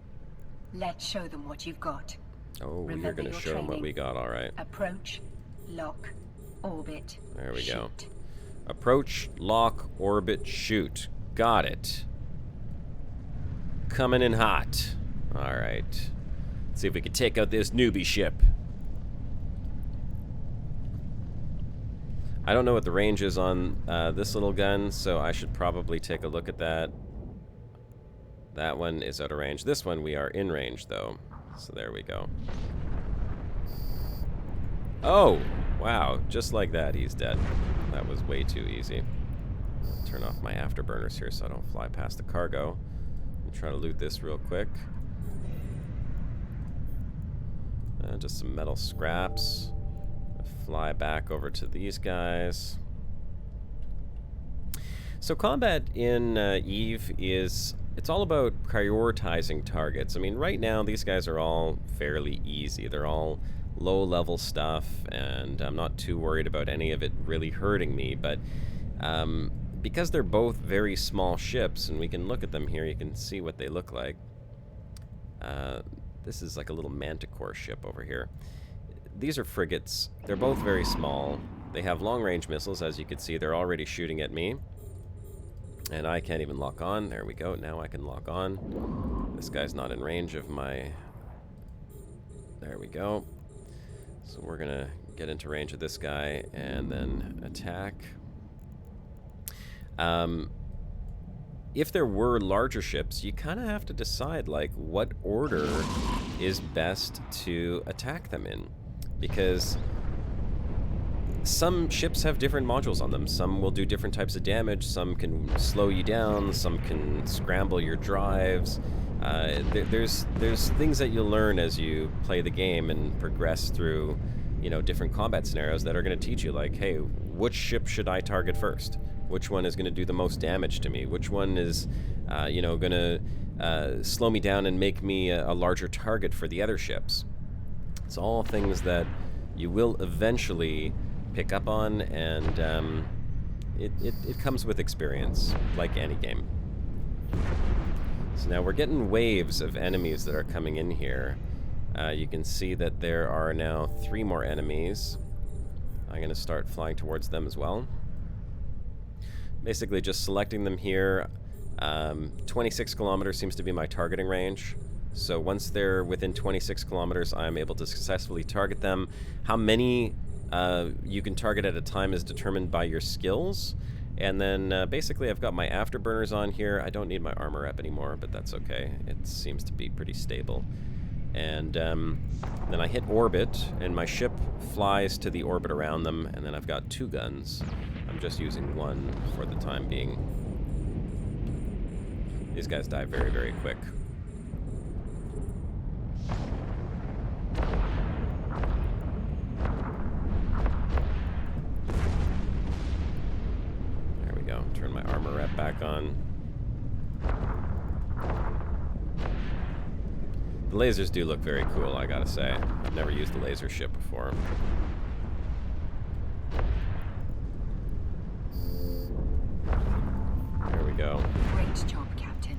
Q: Let's show them what you've got.
C: Oh, you're going to show them what we got, all right.
Q: Approach, lock, orbit.
C: There we go. Approach, lock, orbit, shoot. Got it. Coming in hot. All right. Let's see if we can take out this newbie ship. I don't know what the range is on this little gun, so I should probably take a look at that. That one is out of range. This one we are in range, though. So there we go. Oh, wow. Just like that, he's dead. That was way too easy. Turn off my afterburners here so I don't fly past the cargo. Try to loot this real quick. Just some metal scraps. Fly back over to these guys. So combat in EVE it's all about prioritizing targets. I mean, right now these guys are all fairly easy. They're all low-level stuff, and I'm not too worried about any of it really hurting me, but because they're both very small ships, and we can look at them here, you can see what they look like. This is like a little manticore ship over here. These are frigates. They're both very small. They have long-range missiles, as you can see. They're already shooting at me. And I can't even lock on. There we go. Now I can lock on. This guy's not in range of my... There we go. So we're going to get into range of this guy and then attack. If there were larger ships, you kind of have to decide, like, what order is best to attack them in. Because some ships have different modules on them. Some will do different types of damage. Some can slow you down. Some can scramble your drives. There's things that you'll learn as you play the game and progress through, you know, different combat scenarios that are going to teach you, like, hey, which ship should I target first? Which one is going to do the most damage to me? Which one is, you know, going to slow me down and make me a larger target for the other ships? It's all things that you will eventually pick up on, and it comes with experience, like any game. So now we're getting waves of enemies that are coming in here. You can see that there are now 3 more enemies. I'm going to start flying towards them as well. Basically just selecting them here. 26 kilometers seems to be my targeting range. So once they're within 26 kilometers, I'm able to successfully target them. How many you can target at a time is determined by your skills. And then basically I've got my afterburners on here. I don't need my armor up anymore, but that's okay. It seems to be pretty stable. And then I hit orbit, and my ship flies to the orbit around them, and then I've got 2 guns. I'm just using 1 for the time being. These guys die very, very quick. There we go. Turn my armor rep back on. The lasers do look very cool, I gotta say. I've never used a laser ship before. There we go.
Q: Great job, Captain.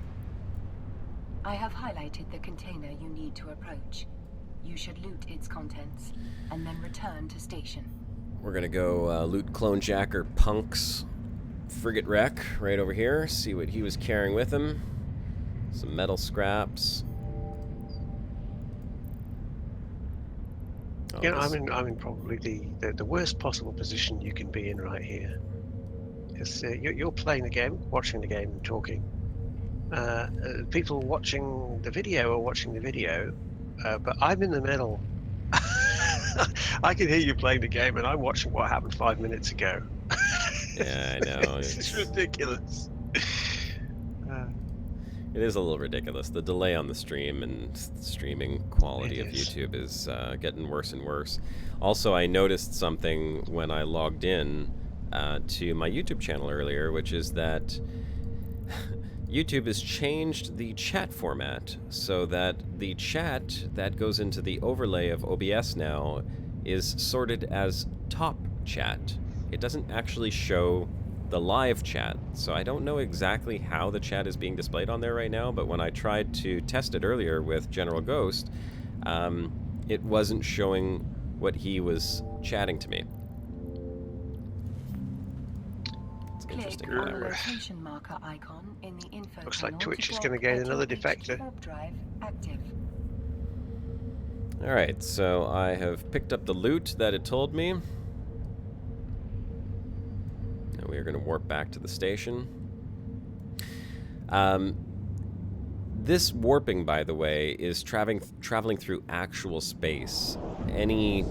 Q: I have highlighted the container you need to approach. You should loot its contents, and then return to station.
C: We're gonna go loot Clone Jacker Punk's frigate wreck right over here, see what he was carrying with him. Some metal scraps.
D: You know, I'm in probably the worst possible position you can be in right here. Because you're playing the game, watching the game, and talking. People watching the video are watching the video, but I'm in the middle. I can hear you playing the game, and I'm watching what happened 5 minutes ago.
C: Yeah, I know.
D: This is ridiculous.
C: It is a little ridiculous. The delay on the stream and streaming quality of YouTube is getting worse and worse. Also, I noticed something when I logged in to my YouTube channel earlier, which is that YouTube has changed the chat format so that the chat that goes into the overlay of OBS now is sorted as top chat. It doesn't actually show the live chat, so I don't know exactly how the chat is being displayed on there right now, but when I tried to test it earlier with General Ghost, it wasn't showing what he was chatting to me. It's interesting.
Q: Click on the location marker icon in the info
D: Looks
Q: panel
D: like Twitch is
Q: block
D: going to gain another
Q: HQ
D: defector.
Q: warp drive active.
C: Alright, so I have picked up the loot that it told me. Now we are going to warp back to the station. This warping, by the way, is traveling through actual space. Any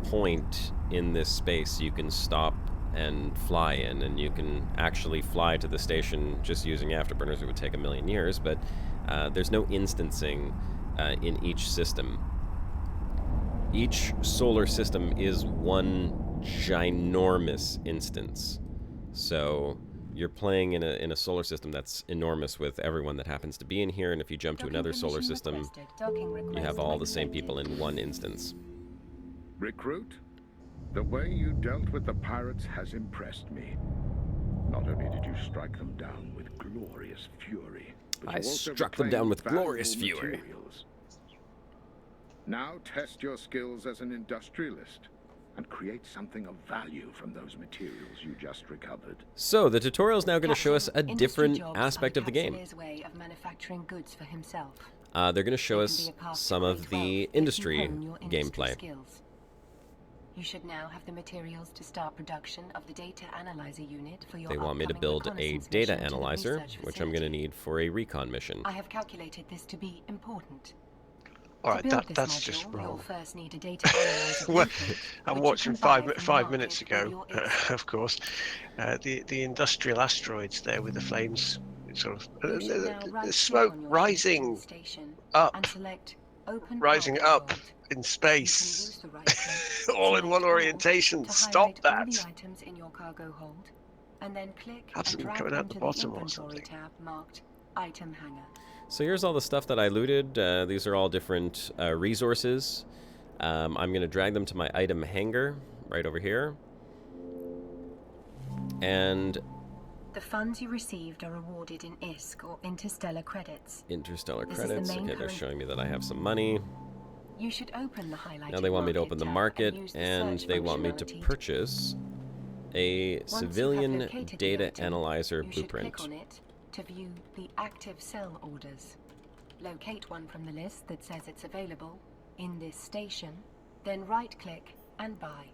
C: point in this space you can stop and fly in, and you can actually fly to the station just using afterburners. It would take a million years, but there's no instancing in each system. Each solar system is one ginormous instance. So you're playing in a solar system that's enormous with everyone that happens to be in here, and if you jump to another solar system, you have all the same people in one instance.
S: Recruit, the way you dealt with the pirates has impressed me. Not only did you strike them down with glorious fury, but
C: I
S: you also
C: struck them down with
S: reclaimed
C: glorious
S: valuable
C: fury.
S: materials. Now test your skills as an industrialist and create something of value from those materials you just recovered.
C: So the tutorial is now going to show us a different aspect of the game.
Q: Way of manufacturing goods for himself.
C: They're going to show us some of the industry gameplay.
Q: Skills. You should now have the materials to start production of the data analyzer unit for your
C: They want me to build a data analyzer, which I'm going to need for a recon mission.
Q: I have calculated this to be important.
D: All right, that's
Q: module,
D: just wrong.
Q: You'll first need a data analyzer
D: Well,
Q: blueprint,
D: I'm
Q: which
D: watching
Q: you can buy from
D: five
Q: the
D: minutes
Q: market
D: ago,
Q: for your
D: of course, the industrial asteroids there with the flames, sort of the smoke rising up, rising up in space, all in one orientation. Stop that!
Q: All the items in your cargo hold, and then click
D: Have
Q: and
D: something
Q: drag
D: coming
Q: them
D: out the
Q: to
D: bottom or
Q: inventory
D: something.
Q: tab marked Item Hanger.
C: So here's all the stuff that I looted. These are all different resources. I'm going to drag them to my item hanger right over here. And
Q: the funds you received are awarded in ISK or interstellar credits.
C: Interstellar
Q: This
C: credits. Okay, they're showing me that I have some money.
Q: You should open the highlighted
C: Now they want me to open the market,
Q: use the
C: and
Q: search
C: they want me to
Q: functionality
C: purchase a
Q: Once you have
C: civilian
Q: located the
C: data
Q: item,
C: analyzer
Q: you
C: blueprint.
Q: should click on it to view the active sell orders. Locate one from the list that says it's available in this station, then right-click and buy.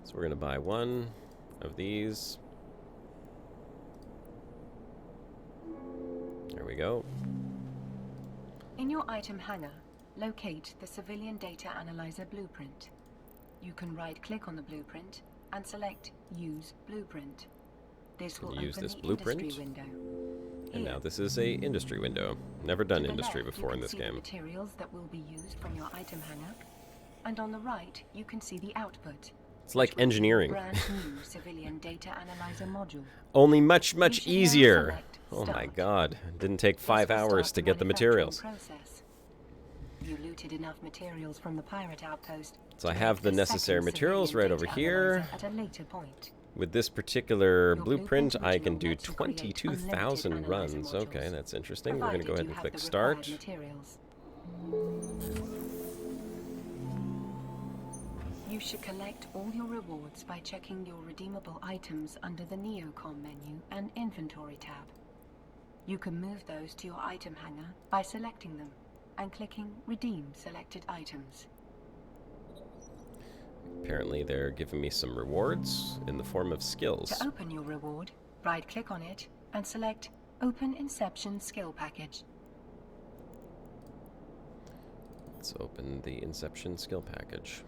C: So we're going to buy one of these. There we go.
Q: In your item hanger, locate the civilian data analyzer blueprint. You can right-click on the blueprint and select Use Blueprint. This will
C: Use
Q: open
C: this
Q: the
C: blueprint.
Q: industry window.
C: And now this is a industry window. Never done
Q: To the
C: industry
Q: left, you
C: before in
Q: can
C: this
Q: see the
C: game.
Q: materials that will be used from your item hanger, and on the right you can see the output.
C: It's like engineering.
Q: Brand new civilian data analyzer module.
C: Only much
Q: You
C: much
Q: should now
C: easier.
Q: select
C: Oh my
Q: Start.
C: god. It didn't take 5
Q: This will
C: hours
Q: start
C: to get the materials.
Q: process. You looted enough materials from the pirate outpost.
C: So I
Q: to
C: have
Q: make
C: the necessary
Q: second
C: materials
Q: civilian
C: right over
Q: data
C: here.
Q: analyzer At a later point.
C: With this particular
Q: Your
C: blueprint,
Q: blueprint
C: I can
Q: original
C: do
Q: lets you create
C: 22,000
Q: unlimited
C: runs.
Q: analyzer
C: Okay,
Q: modules,
C: that's interesting. We're going to go ahead
Q: provided
C: and
Q: you
C: click
Q: have the
C: start.
Q: required materials. You should collect all your rewards by checking your redeemable items under the Neocom menu and Inventory tab. You can move those to your item hanger by selecting them and clicking Redeem Selected Items.
C: Apparently they're giving me some rewards in the form of skills.
Q: To open your reward, right-click on it and select Open Inception Skill Package.
C: Let's open the Inception skill package.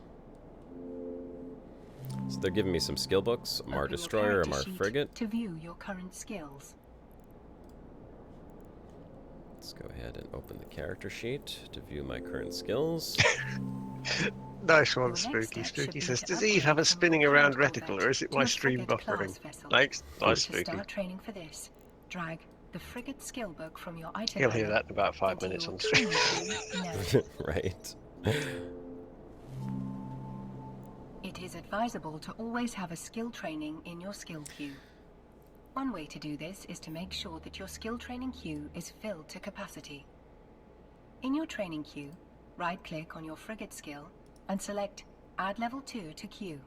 C: So they're giving me some skill books, Mar Destroyer, a Mar Frigate.
Q: To view your current skills.
C: Let's go ahead and open the character sheet to view my current skills.
D: Nice one, Spooky. Spooky says, does Eve have a spinning around reticle, or is it my stream buffering? Thanks. Nice, Spooky.
Q: To start training for this, drag the frigate skill book from your item.
D: He'll hear that in about 5 minutes on stream.
C: Right.
Q: It is advisable to always have a skill training in your skill queue. One way to do this is to make sure that your skill training queue is filled to capacity. In your training queue, right-click on your frigate skill and select Add Level 2 to queue.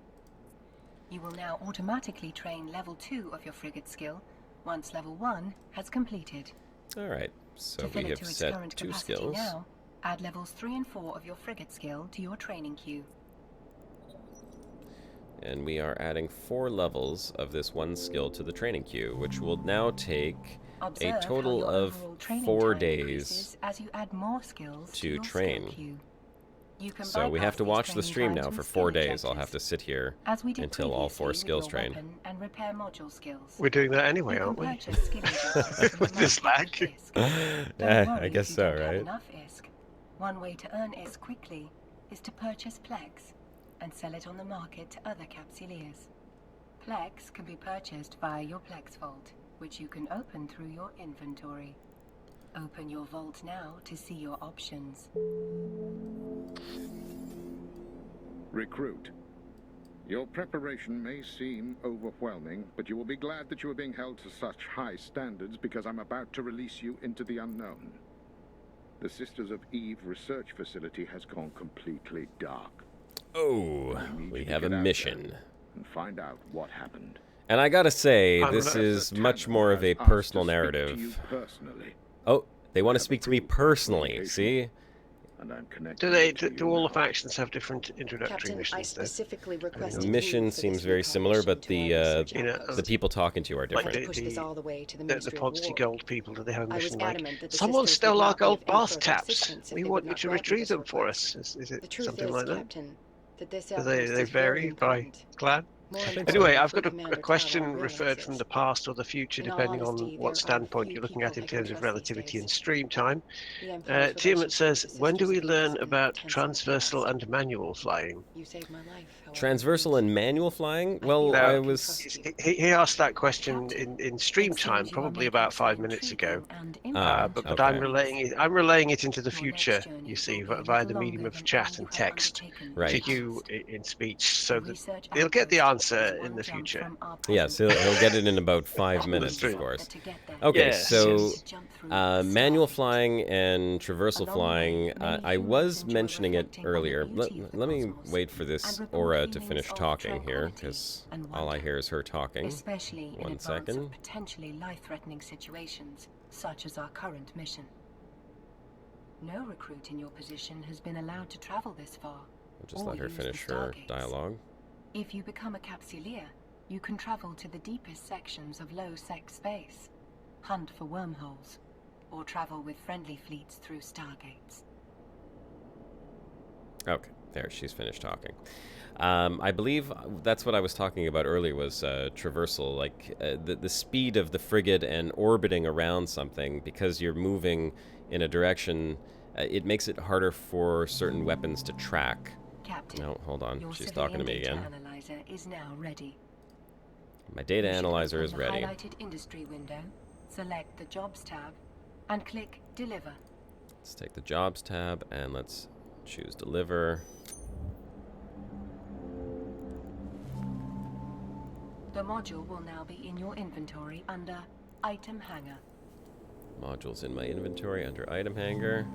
Q: You will now automatically train Level 2 of your frigate skill once Level 1 has completed.
C: Alright, so we have set 2 skills.
Q: Now, add Levels 3 and 4 of your frigate skill to your training queue.
C: And we are adding 4 levels of this one skill to the training queue, which will now take a total of 4 days
Q: as you add more skills
C: to train. So we have to watch the stream now for 4 days. I'll have to sit here until all 4 skills train.
Q: And repair module skills.
D: We're doing that anyway, aren't we? With this lag.
C: I guess so, right?
Q: One way to earn ISK quickly is to purchase Plex and sell it on the market to other capsuleers. Plex can be purchased via your Plex Vault, which you can open through your inventory. Open your vault now to see your options.
S: Recruit. Your preparation may seem overwhelming, but you will be glad that you are being held to such high standards because I'm about to release you into the unknown. The Sisters of Eve research facility has gone completely dark.
C: Oh, we have a mission.
S: And find out what happened.
C: And I gotta say, this is much more of a personal narrative. Oh, they want to speak to me personally, see?
D: Do all the factions have different introductory
P: Captain,
D: missions?
P: I specifically requested
C: The mission seems very similar, but the people talking to you are different.
P: Push this all the way to the
D: The Ponzi Gold people, do they have a
P: I was
D: mission like,
P: adamant that the
D: someone
P: sisters
D: stole
P: would
D: our
P: not be
D: gold
P: of
D: bath
P: any
D: taps.
P: assistance if
D: We
P: they
D: want
P: would
D: you
P: not
D: to
P: grant
D: retrieve
P: this
D: them for
P: request.
D: us. Is it
P: The truth
D: something
P: is,
D: like that?
P: Captain, that this
D: Do
P: outpost
D: they
P: is
D: vary
P: very
D: by
P: important.
D: clan?
P: More important
D: Anyway,
P: than
D: I've got
P: Commander
D: a question
P: Talon
D: referred from the past or the future,
P: In all
D: depending
P: honesty,
D: on
P: there
D: what
P: are
D: standpoint
P: few
D: you're looking at
P: people
D: in
P: I can
D: terms of
P: trust these
D: relativity
P: days.
D: and stream time.
P: The Empire's
D: Tiamat
P: relationship
D: says,
P: with the
D: when do
P: Sisters
D: we
P: of Eve
D: learn
P: has been
D: about
P: tense in the
D: transversal
P: past.
D: and manual flying?
P: You saved my life, however.
C: Transversal and manual flying? Well,
D: No,
C: I was...
D: He asked that question in stream time, probably about 5 minutes ago. But I'm relaying it into the future, you see, via the medium of chat and text
C: Right.
D: to you in speech, so that they'll get the answer in the future.
C: Yes, he'll get it in about 5 minutes, of course. Okay,
D: Yes,
C: so
D: yes.
C: manual flying and traversal flying, I was mentioning it earlier. Let me wait for this Aura to finish talking here, because all I hear is her talking.
Q: Especially in
C: One
Q: advance
C: second.
Q: of potentially life-threatening situations, such as our current mission. No recruit in your position has been allowed to travel this far.
C: I'll just
Q: or
C: let her
Q: use the
C: finish her
Q: stargates.
C: dialogue.
Q: If you become a capsuleer, you can travel to the deepest sections of low-sec space, hunt for wormholes, or travel with friendly fleets through stargates.
C: Okay, there, she's finished talking. I believe that's what I was talking about earlier was traversal, like the speed of the frigate and orbiting around something, because you're moving in a direction, it makes it harder for certain weapons to track.
Q: Captain,
C: no, hold on,
Q: your
C: she's talking to me
Q: civilian
C: again.
Q: data analyzer is now ready.
C: My data
Q: You should
C: analyzer
Q: open
C: is
Q: the
C: ready.
Q: highlighted industry window, select the Jobs tab, and click Deliver.
C: Let's take the Jobs tab and let's choose Deliver.
Q: The module will now be in your inventory under Item Hanger.
C: Modules in my inventory under Item Hanger.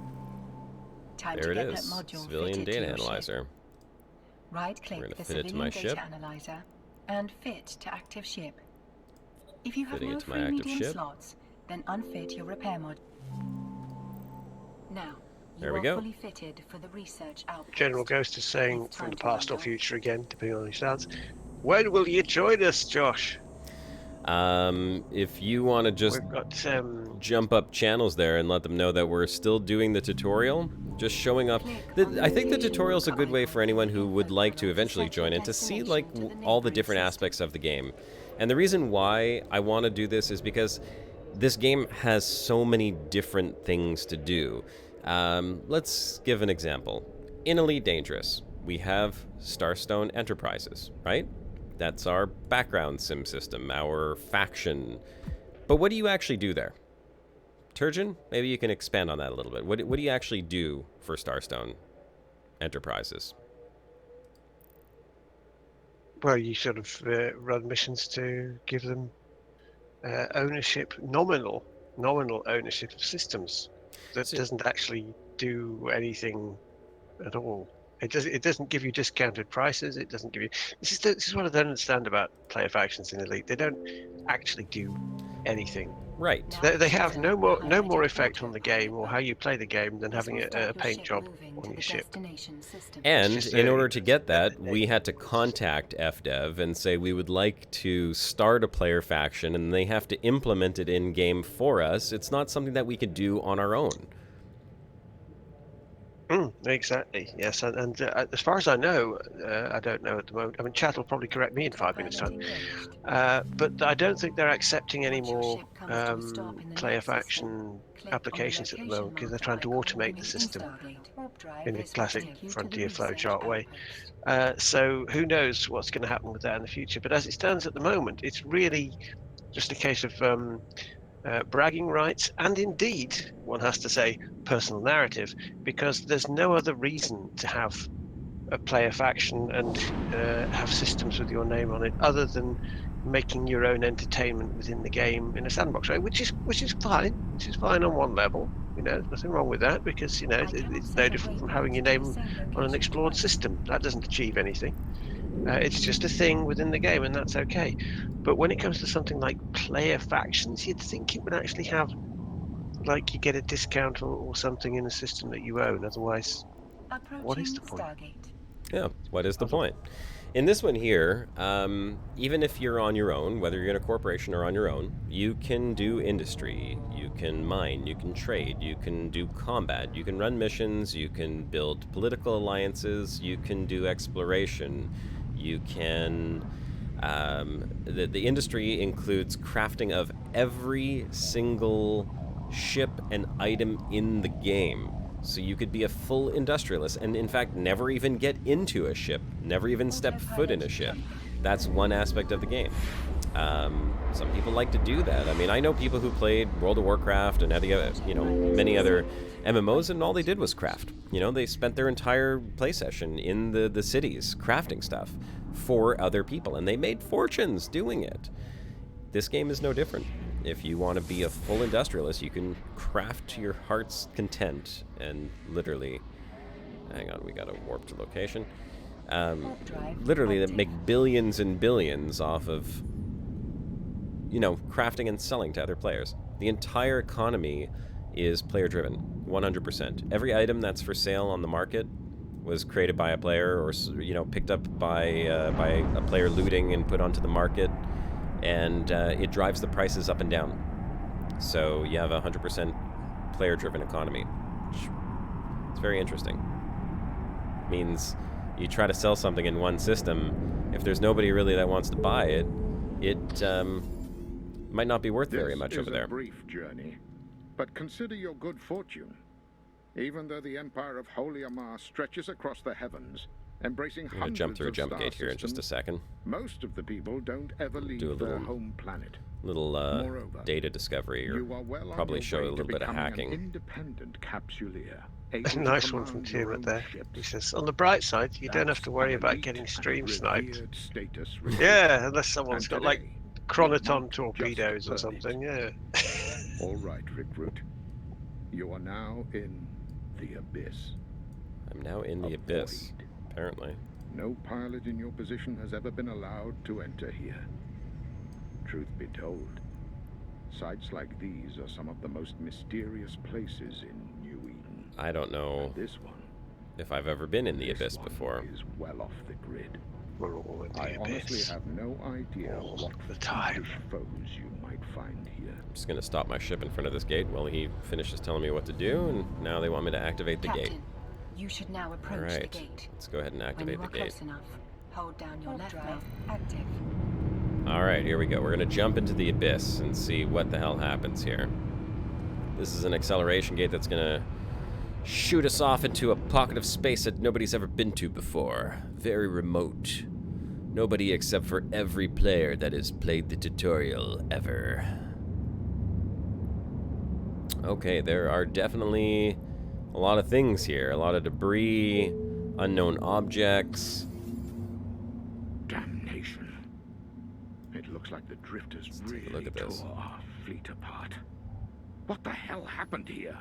Q: Time
C: There
Q: to
C: it
Q: get
C: is,
Q: that module
C: Civilian
Q: fitted to
C: Data
Q: your ship.
C: Analyzer. We're
Q: Right-click
C: gonna
Q: the
C: fit it to
Q: Civilian
C: my
Q: Data
C: ship.
Q: Analyzer and fit to active ship. If you have
C: Fitting
Q: no
C: it to my
Q: free
C: active
Q: medium
C: ship.
Q: slots, then unfit your repair mod. Now,
C: There we go.
Q: Fully fitted for the research outpost.
D: General Ghost is saying from the past or future again, depending on his stance. When will you join us, Josh?
C: If you want to just jump up channels there and let them know that we're still doing the tutorial, just showing up. I think the tutorial is a good way for anyone who would like to eventually join in to see like all the different aspects of the game. And the reason why I want to do this is because this game has so many different things to do. Let's give an example. In Elite Dangerous, we have Starstone Enterprises, right? That's our background sim system, our faction. But what do you actually do there? Turgeon, maybe you can expand on that a little bit. What do you actually do for Starstone Enterprises?
D: Well, you sort of run missions to give them ownership, nominal ownership of systems. That doesn't actually do anything at all. It doesn't give you discounted prices. It doesn't give you. This is what I don't understand about player factions in Elite. They don't actually do anything.
C: Right.
D: They have no more effect on the game or how you play the game than having a paint job on your ship.
C: And in order to get that, we had to contact FDev and say we would like to start a player faction, and they have to implement it in game for us. It's not something that we could do on our own.
D: Exactly, yes, and as far as I know, I don't know at the moment. I mean, chat will probably correct me in 5 minutes' time. But I don't think they're accepting any more player faction applications at the moment because they're trying to automate the system in a classic Frontier flowchart way. So who knows what's going to happen with that in the future? But as it stands at the moment, it's really just a case of bragging rights, and indeed, one has to say, personal narrative, because there's no other reason to have a player faction and have systems with your name on it other than making your own entertainment within the game in a sandbox way, which is fine. Which is fine on one level. There's nothing wrong with that because it's no different from having your name on an explored system. That doesn't achieve anything. It's just a thing within the game, and that's okay. But when it comes to something like player factions, you'd think it would actually have, like, you get a discount or something in a system that you own. Otherwise, what is the point?
C: Yeah, what is the point? In this one here, even if you're on your own, whether you're in a corporation or on your own, you can do industry, you can mine, you can trade, you can do combat, you can run missions, you can build political alliances, you can do exploration, you can... the industry includes crafting of every single ship and item in the game. So you could be a full industrialist and in fact never even get into a ship, never even step foot in a ship. That's one aspect of the game. Some people like to do that. I mean, I know people who played World of Warcraft and many other MMOs, and all they did was craft. They spent their entire play session in the cities crafting stuff for other people, and they made fortunes doing it. This game is no different. If you want to be a full industrialist, you can craft to your heart's content and literally... Hang on, we got to warp to location. Literally make billions and billions off of, crafting and selling to other players. The entire economy is player-driven, 100%. Every item that's for sale on the market was created by a player or, picked up by a player looting and put onto the market. And it drives the prices up and down. So you have a 100% player-driven economy. It's very interesting. Means you try to sell something in one system, if there's nobody really that wants to buy it, it might not be worth very much over there.
S: This is a brief journey, but consider your good fortune. Even though the empire of Holy Amar stretches across the heavens, embracing
C: I'm going to jump through a jump gate here in just a second.
S: Most of the people don't ever leave their home planet.
C: Little data discovery, or probably show a little bit of hacking.
S: An independent capsuleer.
D: That's a nice one from Tim there. He says, on the bright side, you don't have to worry about getting stream sniped. Yeah, unless someone's got like chronoton torpedoes or something, yeah.
S: All right, recruit. You are now in the abyss.
C: I'm now in the abyss. Apparently.
S: No pilot in your position has ever been allowed to enter here. Truth be told, sites like these are some of the most mysterious places in New Eden.
C: I don't know
S: This one
C: if I've ever been in the Abyss before.
S: is well off the grid.
D: We're all in the
S: I
D: abyss.
S: honestly have no idea
D: All
S: what
D: the time.
S: fiendish foes you might find here.
C: I'm just going to stop my ship in front of this gate while he finishes telling me what to do, and now they want me to activate the
Q: Captain,
C: gate.
Q: you should now approach
C: All right,
Q: the gate.
C: let's go ahead and activate
Q: when
C: the
Q: you are
C: gate.
Q: close enough, hold down your left mouse. Active.
C: All right, here we go. We're going to jump into the Abyss and see what the hell happens here. This is an acceleration gate that's going to shoot us off into a pocket of space that nobody's ever been to before. Very remote. Nobody except for every player that has played the tutorial ever. Okay, there are definitely a lot of things here. A lot of debris, unknown objects.
S: Damnation. It looks like the drifters really tore our fleet apart. What the hell happened here?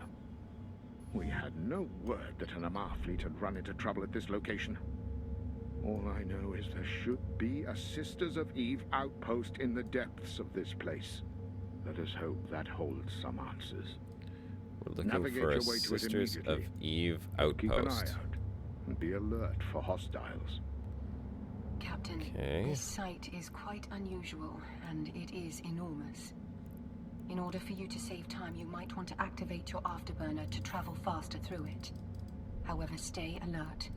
S: We had no word that an Amar fleet had run into trouble at this location. All I know is there should be a Sisters of Eve outpost in the depths of this place. Let us hope that holds some answers.
C: We're looking
S: Navigate
C: for a
S: your way to it
C: Sisters of
S: immediately.
C: Eve
S: Keep an eye
C: outpost.
S: out and be alert for hostiles.
Q: Captain,
C: Okay.
Q: this site is quite unusual, and it is enormous. In order for you to save time, you might want to activate your afterburner to travel faster through it. However, stay alert,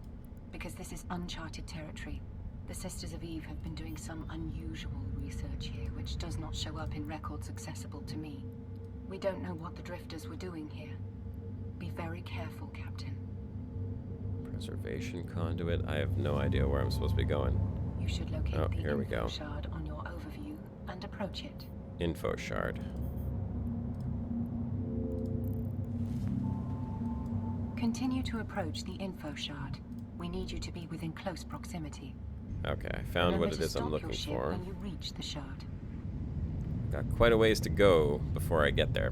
Q: because this is uncharted territory. The Sisters of Eve have been doing some unusual research here, which does not show up in records accessible to me. We don't know what the drifters were doing here. Be very careful, Captain.
C: Preservation conduit. I have no idea where I'm supposed to be going.
Q: You should locate
C: Oh,
Q: the
C: here we
Q: info
C: go.
Q: shard on your overview and approach it.
C: Info shard.
Q: Continue to approach the info shard. We need you to be within close proximity.
C: Okay, I found
Q: Remember
C: what it
Q: to
C: is I'm
Q: stop
C: looking
Q: your ship
C: for.
Q: when you reach the shard.
C: Got quite a ways to go before I get there.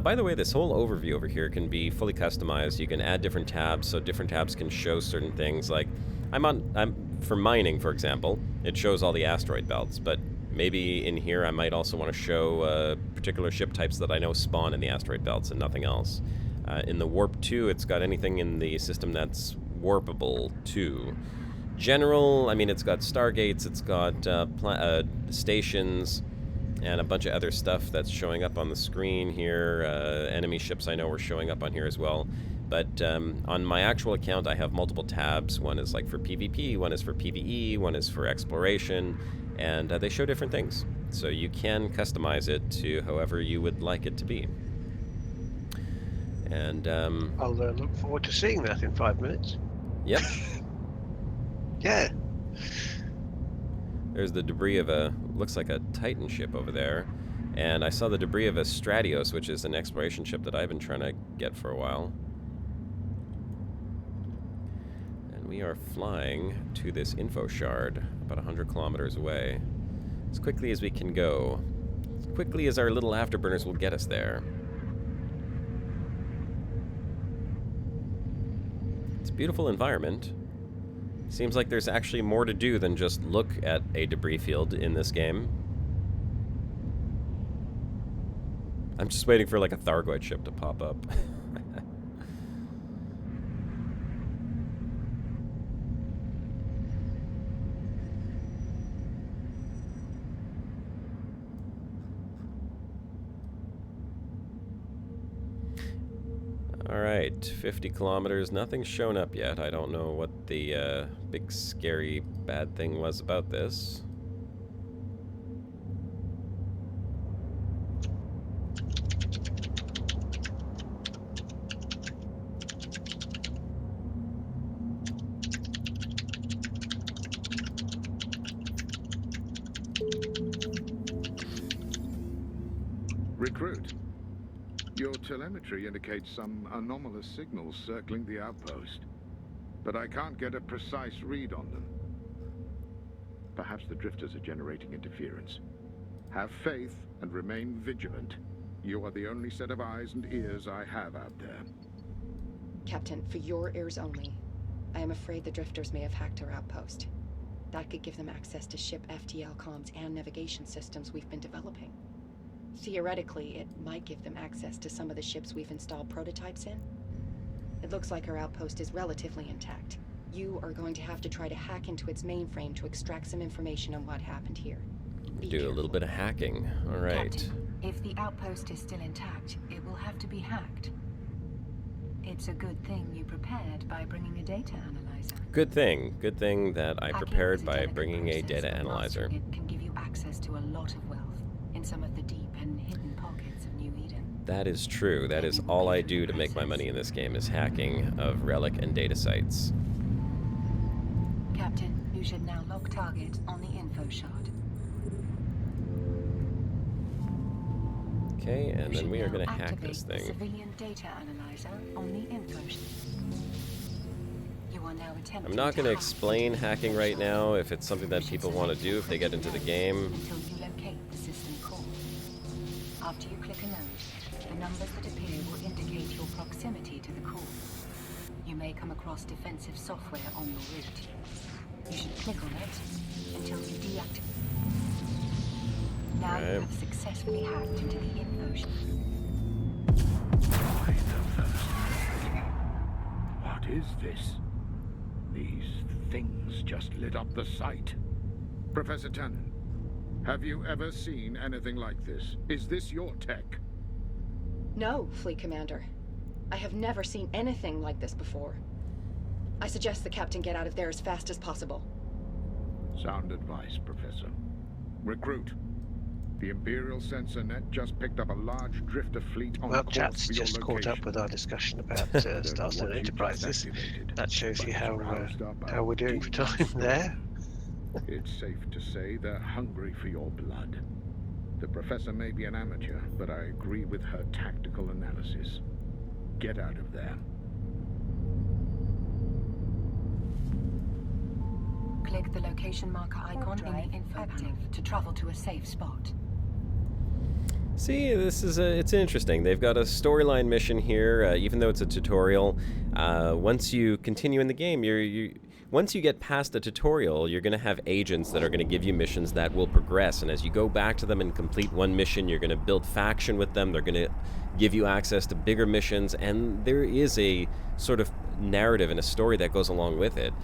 C: By the way, this whole overview over here can be fully customized. You can add different tabs, so different tabs can show certain things. Like, I'm for mining, for example, it shows all the asteroid belts, but maybe in here I might also want to show particular ship types that I know spawn in the asteroid belts and nothing else. In the Warp 2, it's got anything in the system that's warpable too. General, I mean, it's got stargates, it's got stations, and a bunch of other stuff that's showing up on the screen here. Enemy ships I know are showing up on here as well. But on my actual account, I have multiple tabs. One is like for PvP, one is for PvE, one is for exploration, and they show different things. So you can customize it to however you would like it to be. And
D: I'll look forward to seeing that in 5 minutes.
C: Yep.
D: Yeah.
C: There's the debris of a, looks like a Titan ship over there. And I saw the debris of a Stratios, which is an exploration ship that I've been trying to get for a while. And we are flying to this info shard, about 100 kilometers away. As quickly as we can go. As quickly as our little afterburners will get us there. It's a beautiful environment. Seems like there's actually more to do than just look at a debris field in this game. I'm just waiting for like a Thargoid ship to pop up. Alright, 50 kilometers. Nothing's shown up yet. I don't know what the big scary bad thing was about this.
S: Recruit. Your telemetry indicates some anomalous signals circling the outpost, but I can't get a precise read on them. Perhaps the drifters are generating interference. Have faith and remain vigilant. You are the only set of eyes and ears I have out there.
P: Captain, for your ears only, I am afraid the drifters may have hacked our outpost. That could give them access to ship FTL comms and navigation systems we've been developing. Theoretically, it might give them access to some of the ships we've installed prototypes in. It looks like our outpost is relatively intact. You are going to have to try to hack into its mainframe to extract some information on what happened here.
C: Do a little bit of hacking. All right.
Q: Captain, if the outpost is still intact, it will have to be hacked. It's a good thing you prepared by bringing a data analyzer.
C: Good thing. Good thing that I prepared by bringing a data analyzer.
Q: It can give you access to a lot of wealth in some of the deep and hidden pockets of New Eden.
C: That is true. That is all I do to make my money in this game, is hacking of relic and data sites.
Q: Captain, you should now lock target on the info shard.
C: Okay, and then we are going to hack this
Q: The
C: thing.
Q: civilian data analyzer on the info shard. You are now attempting
C: I'm not going to
Q: hack
C: explain hacking right now. If it's something that people want to do if they get into the game.
Q: until you locate the system core. After you click a node, the numbers that appear will indicate your proximity to the core. You may come across defensive software on your route. You should click on it until you deactivate. Now you have successfully hacked into the info shard.
S: What is this? These things just lit up the site. Professor Tannen, have you ever seen anything like this? Is this your tech?
P: No, Fleet Commander. I have never seen anything like this before. I suggest the Captain get out of there as fast as possible.
S: Sound advice, Professor. Recruit. The Imperial sensor net just picked up a large drifter fleet on
D: Well,
S: course
D: chat's
S: for your
D: just caught
S: location.
D: up with our discussion about Starstone Enterprises. That shows you how we're doing for time there.
S: It's safe to say they're hungry for your blood. The Professor may be an amateur, but I agree with her tactical analysis. Get out of there.
Q: Click the location marker icon in the info panel to travel to a safe spot.
C: See, this is it's interesting. They've got a storyline mission here, even though it's a tutorial. Once you continue in the game, once you get past the tutorial, you're going to have agents that are going to give you missions that will progress. And as you go back to them and complete one mission, you're going to build faction with them. They're going to give you access to bigger missions, and there is a sort of narrative and a story that goes along with it.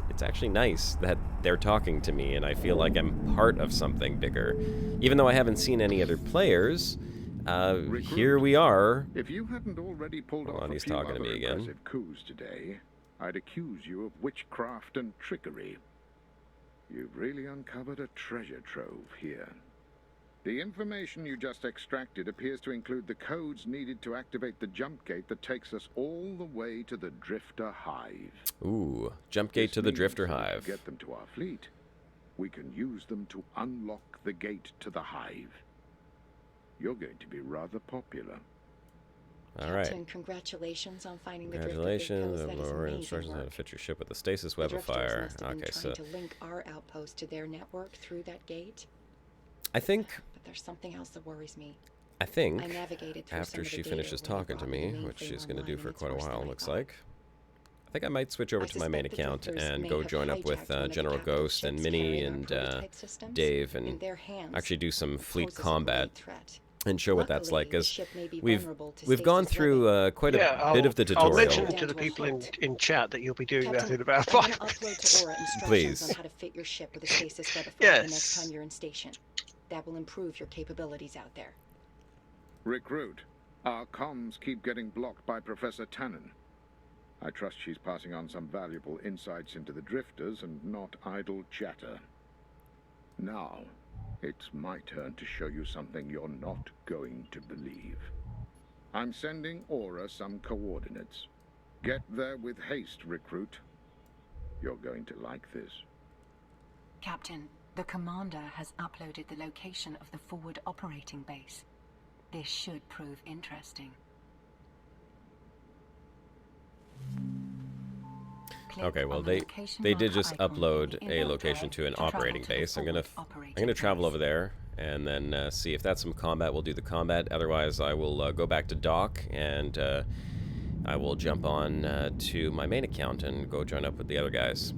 C: It's actually nice that they're talking to me, and I feel like I'm part of something bigger. Even though I haven't seen any other players, here we are.
S: If you hadn't already pulled off a few other impressive coups today, I'd accuse you of witchcraft and trickery. You've really uncovered a treasure trove here. The information you just extracted appears to include the codes needed to activate the jump gate that takes us all the way to the Drifter Hive.
C: Ooh, jump gate to the Drifter Hive.
S: To get them to our fleet, we can use them to unlock the gate to the Hive. You're going to be rather popular.
C: All right.
P: Captain, congratulations on finding the
C: Congratulations.
P: Drifter.
C: Lower instructions on how to fit your ship with the stasis web of fire. Okay, so
P: to link our outpost to their network through that gate.
C: I think.
P: But there's something else that worries me.
C: I think
P: I navigated through
C: after
P: some of
C: she
P: the data
C: finishes
P: when you
C: talking to
P: brought
C: me,
P: the
C: which
P: mainframe
C: she's going to do
P: online,
C: for
P: and it's
C: quite a
P: worse than
C: while,
P: I
C: looks
P: thought.
C: like. I think I might switch over to my main
P: suspect the
C: account
P: drifters
C: and
P: may
C: go
P: have
C: join up with
P: hijacked one of the
C: General
P: capital
C: Ghost and
P: ships
C: Minnie
P: carrying our
C: and
P: prototype systems.
C: Dave
P: In
C: and
P: their hands,
C: actually do some fleet
P: poses a
C: combat
P: great threat.
C: and show what that's like,
P: Luckily, the
C: because
P: ship may be
C: we've
P: vulnerable to
C: gone
P: stasis
C: through quite a bit of the
D: I'll
C: tutorial.
D: mention to the people in chat that you'll be doing that in about
P: I'm
D: 5
P: gonna upload to Aura instructions
C: Please.
P: on how to fit your ship with a stasis web
D: Yes.
P: the next time you're in station. That will improve your capabilities out there.
S: Recruit. Our comms keep getting blocked by Professor Tannen. I trust she's passing on some valuable insights into the drifters and not idle chatter. Now, it's my turn to show you something you're not going to believe. I'm sending Aura some coordinates. Get there with haste, Recruit. You're going to like this.
Q: Captain, the commander has uploaded the location of the forward operating base. This should prove interesting.
C: Okay, well they did just upload a location to an operating base. I'm gonna travel over there and then see if that's some combat. We'll do the combat. Otherwise, I will go back to dock and I will jump on to my main account and go join up with the other guys.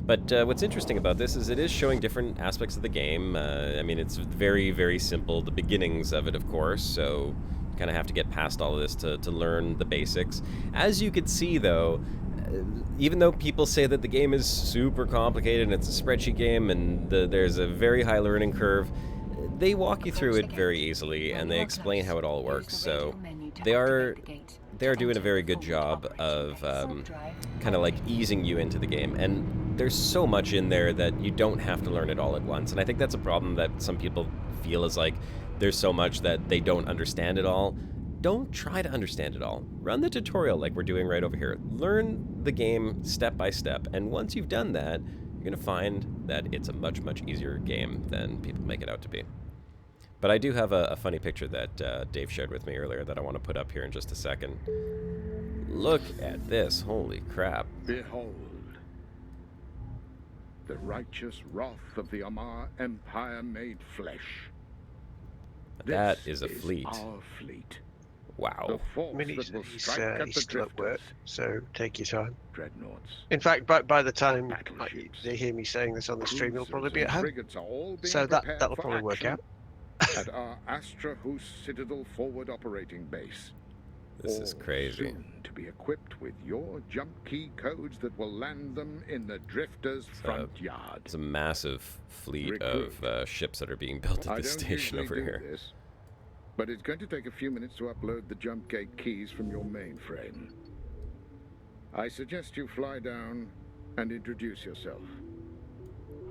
C: But what's interesting about this is it is showing different aspects of the game. I mean, it's very, very simple. The beginnings of it, of course, so kind of have to get past all of this to learn the basics. As you could see, though, even though people say that the game is super complicated and it's a spreadsheet game and there's a very high learning curve, they walk you through it very easily and they explain how it all works. So they are doing a very good job of kind of like easing you into the game. And there's so much in there that you don't have to learn it all at once. And I think that's a problem that some people feel is like there's so much that they don't understand it all. Don't try to understand it all. Run the tutorial like we're doing right over here. Learn the game step by step. And once you've done that, you're going to find that it's a much, much easier game than people make it out to be. But I do have a funny picture that Dave shared with me earlier that I want to put up here in just a second. Look at this. Holy crap.
S: Behold, the righteous wrath of the Amar Empire made flesh.
C: That is a fleet.
S: Our fleet.
C: Wow.
D: He's still at work, so take your time.
S: Dreadnoughts.
D: In fact, by the time they hear me saying this on the stream, he'll probably be at home. So that'll probably work out.
S: At our Astrahus Citadel forward operating base.
C: This is crazy.
S: Soon to be equipped with your jump key codes that will land them in the Drifters' front yard.
C: It's a massive fleet of ships that are being built at this station over here.
S: This, but it's going to take a few minutes to upload the jump gate keys from your mainframe. I suggest you fly down and introduce yourself.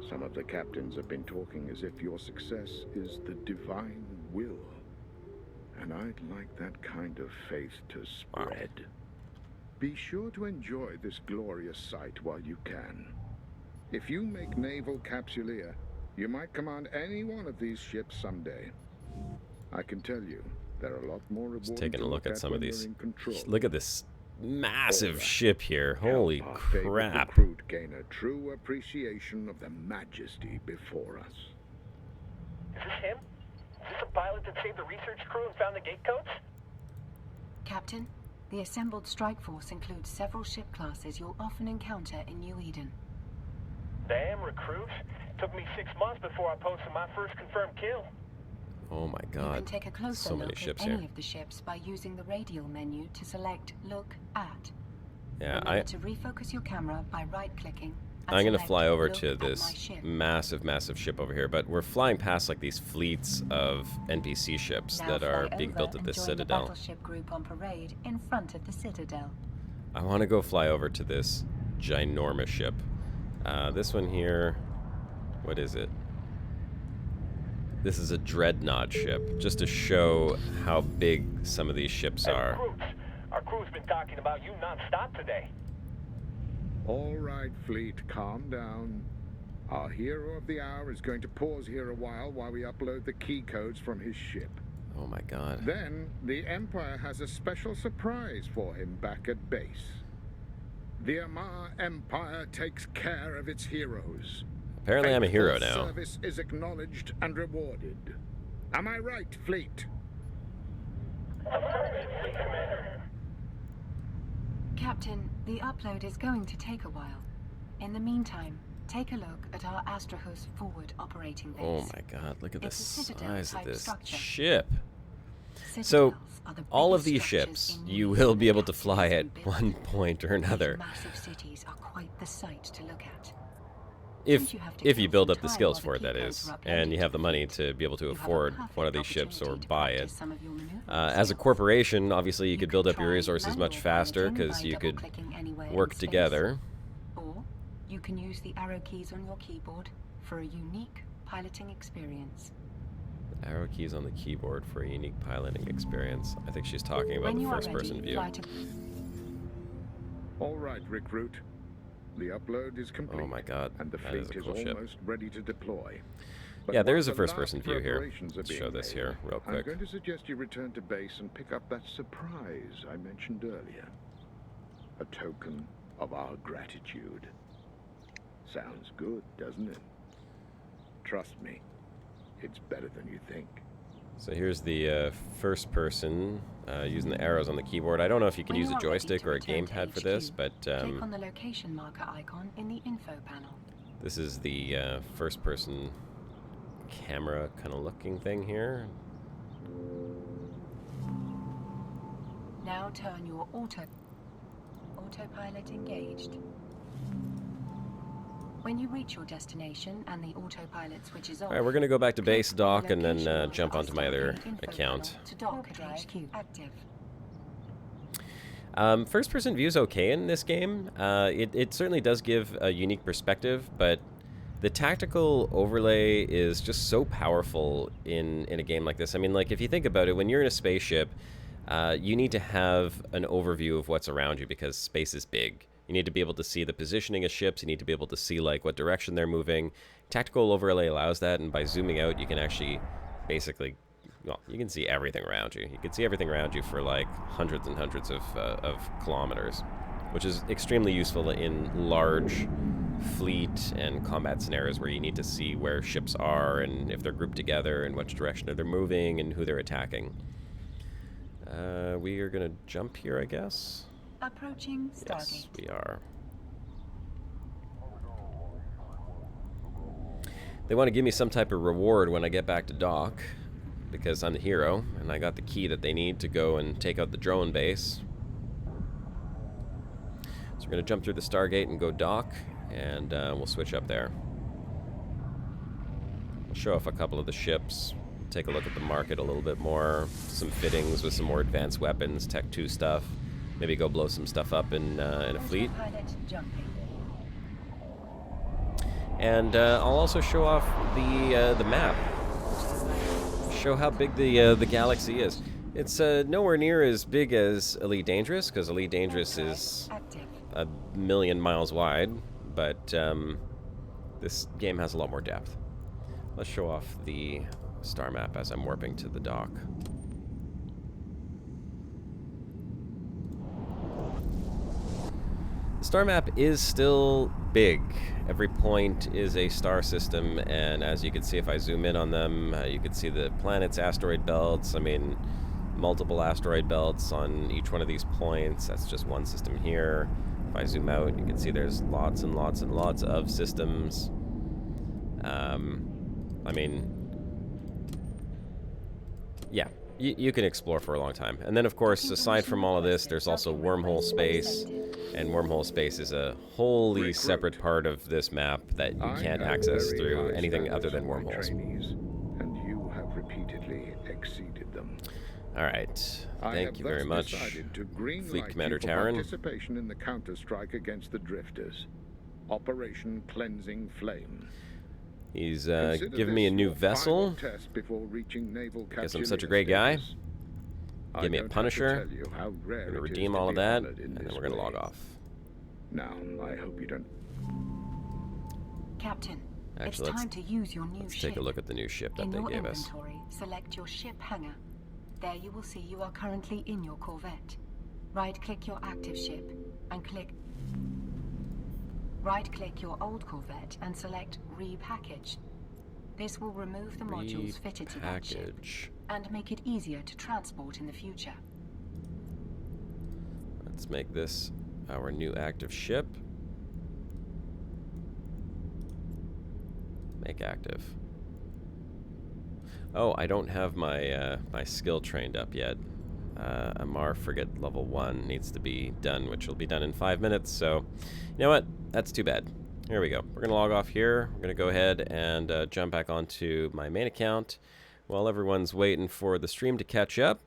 S: Some of the captains have been talking as if your success is the divine will. And I'd like that kind of faith to spread. Wow. Be sure to enjoy this glorious sight while you can. If you make naval capsuleer, you might command any one of these ships someday. I can tell you, there are a lot more rewarding.
C: Just taking a look at some of these. Look at this massive ship here. Holy crap.
S: Recruit gain a true appreciation of the majesty before us.
T: Is this him? Is this the pilot that saved the research crew and found the gate codes?
Q: Captain, the assembled strike force includes several ship classes you'll often encounter in New Eden.
T: Damn, recruits. Took me 6 months before I posted my first confirmed kill.
C: Oh my god.
Q: You can take a closer
C: so many
Q: look
C: ships
Q: at any
C: here.
Q: of the ships by using the radial menu to select Look At.
C: Yeah,
Q: Remember to refocus your camera by right-clicking.
C: I'm going to fly over to this massive, massive ship over here, but we're flying past like these fleets of NPC ships that are being built at this citadel.
Q: The battleship group on parade in front of the citadel.
C: I want to go fly over to this ginormous ship. This one here, what is it? This is a dreadnought ship, just to show how big some of these ships are.
T: Recruits, our crew's been talking about you non-stop today.
S: All right, fleet, calm down. Our hero of the hour is going to pause here a while we upload the key codes from his ship.
C: Oh my god.
S: Then, the Empire has a special surprise for him back at base. The Amar Empire takes care of its heroes.
C: Apparently I'm a hero now.
S: Service is acknowledged and rewarded. Am I right, fleet?
Q: Captain, the upload is going to take a while. In the meantime, take a look at our Astrahus forward operating base.
C: Oh my god, look at the size of this ship.
Q: Citadels
C: So, all of these ships, you will be able to fly at one point or another.
Q: These massive cities are quite the sight to look at.
C: If you build up the skills for it, that is, and you have the money to be able to afford one of these ships or buy it. As a corporation, obviously you could build up your resources much faster because you could work together.
Q: Or you can use the arrow keys on your keyboard for a unique piloting experience.
C: Arrow keys on the keyboard for a unique piloting experience. I think she's talking about the first-person view.
S: All right, recruit. The upload is complete.
C: Oh my god,
S: and the
C: that is
S: fleet
C: a cool
S: is
C: ship.
S: almost ready to deploy. But
C: Yeah, there is a
S: while the
C: first-person
S: last
C: view here.
S: preparations are
C: Let's
S: being
C: show this
S: made,
C: here real quick.
S: I'm going to suggest you return to base and pick up that surprise I mentioned earlier. A token of our gratitude. Sounds good, doesn't it? Trust me, it's better than you think.
C: So here's the first person using the arrows on the keyboard. I don't know if you can use a joystick or a gamepad for this, but
Q: click on the location marker icon in the info panel.
C: this is the first person camera kind of looking thing here.
Q: Now turn your autopilot engaged. When you reach your destination and the autopilot switches off,
C: All right, we're going to go back to base dock and then jump onto my other account.
Q: to dock at HQ. Active.
C: First-person view is okay in this game. It certainly does give a unique perspective, but the tactical overlay is just so powerful in a game like this. I mean, like, if you think about it, when you're in a spaceship, you need to have an overview of what's around you because space is big. You need to be able to see the positioning of ships. You need to be able to see, like, what direction they're moving. Tactical overlay allows that, and by zooming out, you can actually basically, well, you can see everything around you. You can see everything around you for, like, hundreds and hundreds of kilometers, which is extremely useful in large fleet and combat scenarios where you need to see where ships are and if they're grouped together and which direction they're moving and who they're attacking. We are going to jump here, I guess.
Q: Approaching Stargate.
C: Yes, we are. They want to give me some type of reward when I get back to dock because I'm the hero and I got the key that they need to go and take out the drone base. So we're going to jump through the Stargate and go dock, and we'll switch up there. We'll show off a couple of the ships, take a look at the market a little bit more, some fittings with some more advanced weapons, Tech 2 stuff. Maybe go blow some stuff up in a fleet. And I'll also show off the map. Show how big the galaxy is. It's nowhere near as big as Elite Dangerous, because Elite Dangerous is 1,000,000 miles wide, but this game has a lot more depth. Let's show off the star map as I'm warping to the dock. The star map is still big. Every point is a star system, and as you can see if I zoom in on them, you can see the planets, asteroid belts. I mean, multiple asteroid belts on each one of these points. That's just one system here. If I zoom out, you can see there's lots and lots and lots of systems. I mean, yeah, you can explore for a long time. And then, of course, aside from all of this, there's also wormhole space. And wormhole space is a wholly separate part of this map that you can't access through anything other than wormholes.
S: And you have repeatedly exceeded them.
C: All right. Thank you very much, Fleet Commander Taran.
S: Participation in the counter-strike against the drifters. Operation Cleansing Flame.
C: He's giving me a new vessel because I'm such a great guy. Give me a Punisher. I'm going to redeem all of that, and then we're going to log off.
S: Now, I hope you don't...
Q: Captain,
C: actually,
Q: it's time to use your new
C: let's
Q: ship.
C: take a look at the new ship that they gave us.
Q: In your inventory, select your ship hangar. There you will see you are currently in your Corvette. Right-click your active ship and click... Right-click your old Corvette and select Repackage. This will remove the modules fitted to that ship and make it easier to transport in the future.
C: Let's make this our new active ship. Make active. Oh, I don't have my my skill trained up yet. Amar Frigate level 1 needs to be done, which will be done in 5 minutes, so you know what? That's too bad. Here we go. We're going to log off here. We're going to go ahead and jump back onto my main account while everyone's waiting for the stream to catch up.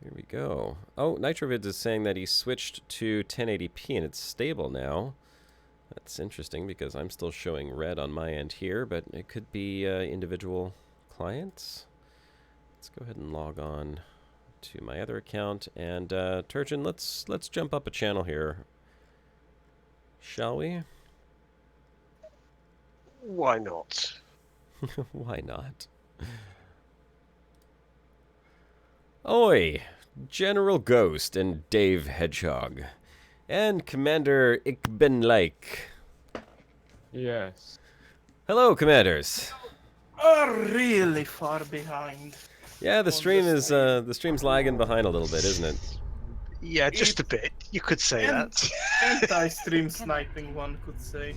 C: Here we go. Oh, Nitrovids is saying that he switched to 1080p and it's stable now. That's interesting because I'm still showing red on my end here, but it could be individual clients. Let's go ahead and log on to my other account, and Turgeon, let's jump up a channel here, shall we?
D: Why not?
C: Why not? Oi, General Ghost and Dave Hedgehog, and Commander Ich bin like.
U: Yes.
C: Hello, commanders.
U: Really far behind.
C: Yeah, the stream is the stream's lagging behind a little bit, isn't it?
D: Yeah, just a bit. You could say that.
U: Anti-stream sniping, one could say.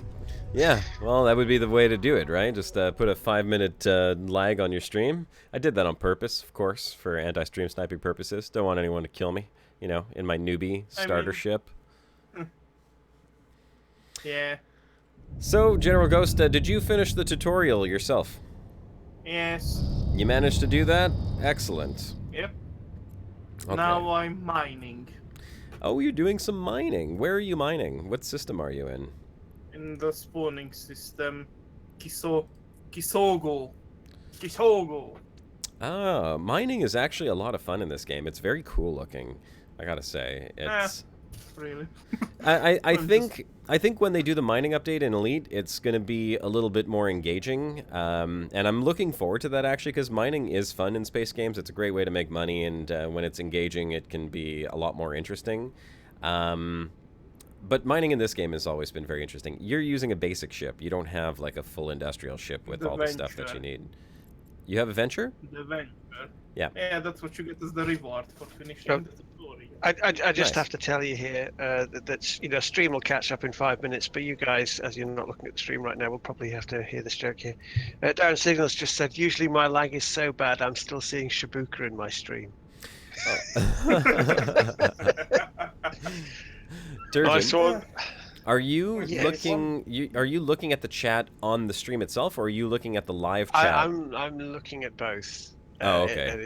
C: Yeah, well, that would be the way to do it, right? Just put a 5-minute lag on your stream. I did that on purpose, of course, for anti-stream sniping purposes. Don't want anyone to kill me, you know, in my newbie starter ship.
U: Yeah.
C: So, General Ghost, did you finish the tutorial yourself?
U: Yes.
C: You managed to do that? Excellent.
U: Yep.
C: Okay.
U: Now I'm mining.
C: Oh, you're doing some mining. Where are you mining? What system are you in?
U: In the spawning system. Kisogo.
C: Ah, mining is actually a lot of fun in this game. It's very cool looking, I gotta say. It's
U: really.
C: I think when they do the mining update in Elite, it's gonna be a little bit more engaging, and I'm looking forward to that actually, because mining is fun in space games. It's a great way to make money, and when it's engaging, it can be a lot more interesting. But mining in this game has always been very interesting. You're using a basic ship. You don't have like a full industrial ship with all the stuff that you need. You have a venture?
U: The venture.
C: Yeah.
U: Yeah, that's what you get as the reward for finishing the story.
D: I just have to tell you here that you know, stream will catch up in 5 minutes, but you guys, as you're not looking at the stream right now, will probably have to hear this joke here. Darren Signals just said, usually my lag is so bad I'm still seeing Shibuka in my stream. Nice one.
C: Are you
D: Yes.
C: looking? Are you looking at the chat on the stream itself, or are you looking at the live chat?
D: I'm looking at both.
C: Oh, okay.
D: And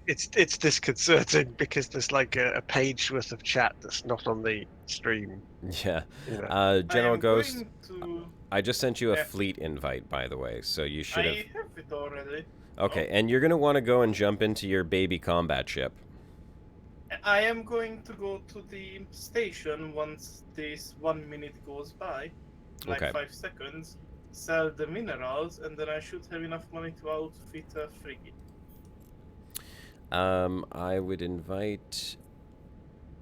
D: it's disconcerting because there's like a page worth of chat that's not on the stream.
C: Yeah.
D: You know.
C: General Ghost,
U: to...
C: I just sent you a fleet invite, by the way, so you should have.
U: I have it already.
C: Okay, and you're gonna want to go and jump into your baby combat ship.
U: I am going to go to the station once this 1 minute goes by, like
C: Okay.
U: 5 seconds, sell the minerals, and then I should have enough money to outfit a frigate.
C: I would invite...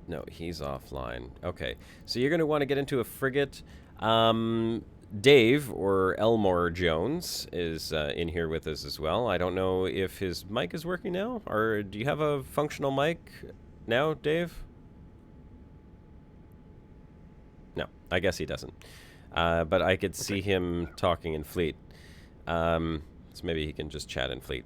C: No, he's offline. Okay, so you're going to want to get into a frigate. Dave, or Elmore Jones, is in here with us as well. I don't know if his mic is working now, or do you have a functional mic now, Dave? No, I guess he doesn't. But I could see him talking in Fleet. So maybe he can just chat in Fleet.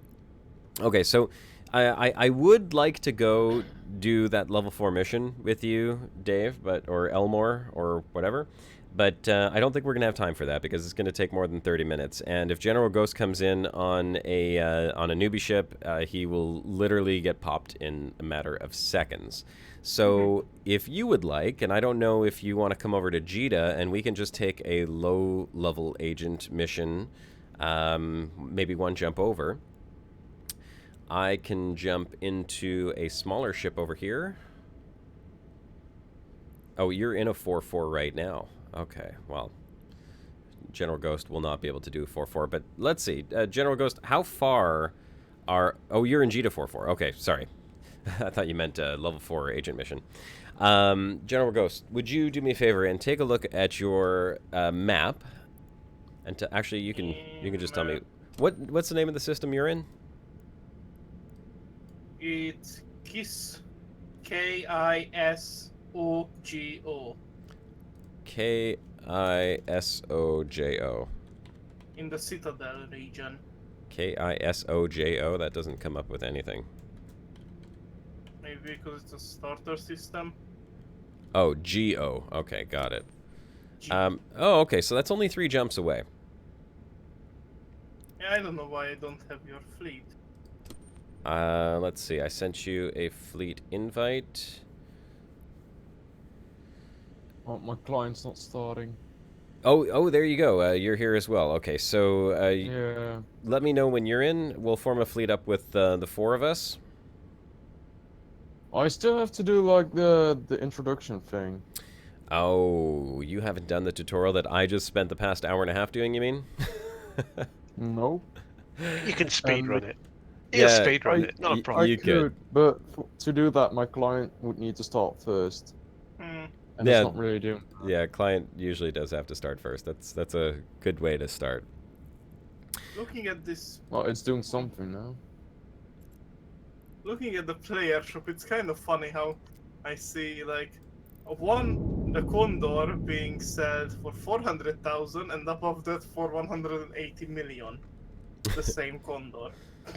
C: Okay, so I would like to go do that level 4 mission with you, Dave, or Elmore, or whatever. But I don't think we're going to have time for that because it's going to take more than 30 minutes. And if General Ghost comes in on a newbie ship, he will literally get popped in a matter of seconds. So if you would like, and I don't know if you want to come over to Jita, and we can just take a low-level agent mission, maybe one jump over. I can jump into a smaller ship over here. Oh, you're in a 4-4 right now. Okay, well, General Ghost will not be able to do 4-4, but let's see. General Ghost, how far are... Oh, you're in Jita 4-4. Okay, sorry. I thought you meant level 4 agent mission. General Ghost, would you do me a favor and take a look at your map? And actually, you can just tell me... What's the name of the system you're in?
U: It's KISS. K-I-S-O-G-O.
C: K-I-S-O-J-O.
U: In the Citadel region.
C: K-I-S-O-J-O? That doesn't come up with anything.
U: Maybe because it's a starter system.
C: Oh, G-O. Okay, got it. Oh, okay, so that's only 3 jumps away.
U: Yeah, I don't know why I don't have your fleet.
C: Let's see. I sent you a fleet invite.
U: Oh, my client's not starting.
C: Oh, there you go. You're here as well. Okay, so
U: yeah.
C: Let me know when you're in. We'll form a fleet up with the 4 of us.
U: I still have to do like the introduction thing.
C: Oh, you haven't done the tutorial that I just spent the past hour and a half doing, you mean?
U: Nope.
D: You can speedrun it.
C: Yeah,
D: Speedrun it, not a problem.
U: I could, but to do that, my client would need to start first. And
C: yeah,
U: it's not really doing that.
C: Yeah, client usually does have to start first. That's a good way to start.
U: Looking at this... Well, it's doing something now. Looking at the player shop, it's kind of funny how I see like the Condor being sold for 400,000 and above that for 180 million. The same Condor.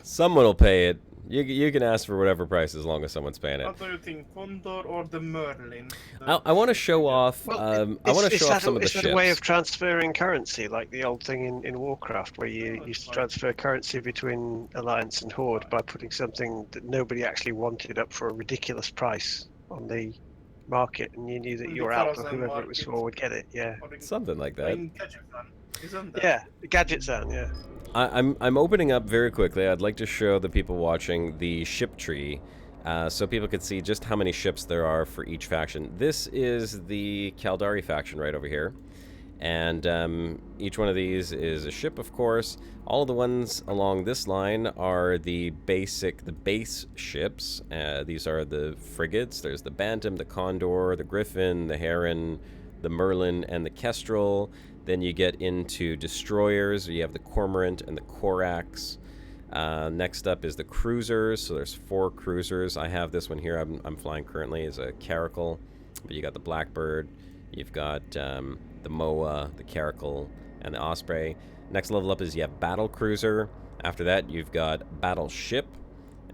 C: Someone will pay it. You can ask for whatever price as long as someone's paying it.
U: What do you think, Condor or the Merlin?
C: I want to show off. I want to show off some of the
D: Is
C: ships.
D: that a way of transferring currency, like the old thing in Warcraft, where you used to transfer currency between Alliance and Horde by putting something that nobody actually wanted up for a ridiculous price on the market, and you knew that your alpha, whoever it was for, would get it. Yeah,
C: something like that.
D: Yeah, the Gadget Zone. Yeah.
C: I'm opening up very quickly. I'd like to show the people watching the ship tree, so people could see just how many ships there are for each faction. This is the Caldari faction right over here, and each one of these is a ship, of course. All of the ones along this line are the base ships. These are the frigates. There's the Bantam, the Condor, the Griffin, the Heron, the Merlin, and the Kestrel. Then you get into destroyers. You have the Cormorant and the Corax. Next up is the cruisers. So there's 4 cruisers. I have this one here. I'm flying currently as a Caracal. But you got the Blackbird. You've got the Moa, the Caracal, and the Osprey. Next level up is you have Battle Cruiser. After that, you've got Battleship.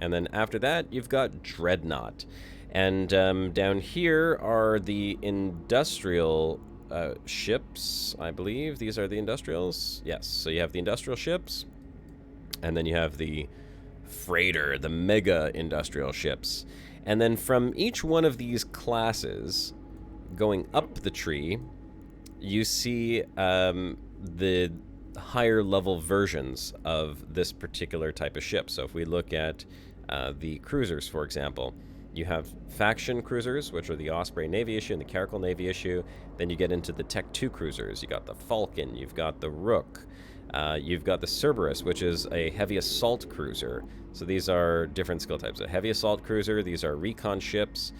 C: And then after that, you've got Dreadnought. And down here are the industrial ships, I believe. These are the industrials. Yes, so you have the industrial ships, and then you have the freighter, the mega industrial ships. And then from each one of these classes, going up the tree, you see the higher level versions of this particular type of ship. So if we look at the cruisers, for example, you have faction cruisers, which are the Osprey Navy issue and the Caracal Navy issue. Then you get into the Tech 2 cruisers. You got the Falcon, you've got the Rook, you've got the Cerberus, which is a heavy assault cruiser. So these are different skill types. A heavy assault cruiser, these are recon ships.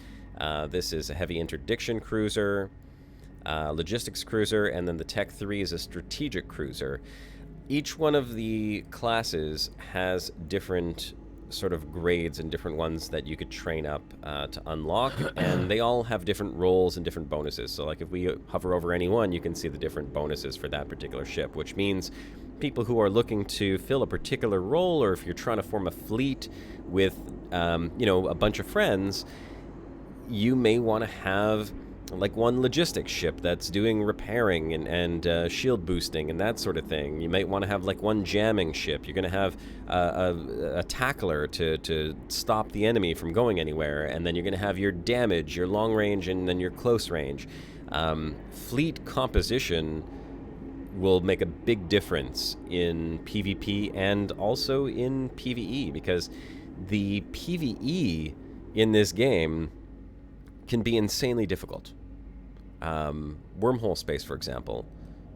C: This is a heavy interdiction cruiser, logistics cruiser, and then the Tech 3 is a strategic cruiser. Each one of the classes has different sort of grades and different ones that you could train up to unlock, and they all have different roles and different bonuses. So like if we hover over any one, you can see the different bonuses for that particular ship, which means people who are looking to fill a particular role, or if you're trying to form a fleet with you know, a bunch of friends, you may want to have like one logistics ship that's doing repairing and shield boosting and that sort of thing. You might want to have like one jamming ship. You're going to have a tackler to stop the enemy from going anywhere, and then you're going to have your damage, your long range, and then your close range. Fleet composition will make a big difference in PvP and also in PvE, because the PvE in this game can be insanely difficult. Wormhole space, for example,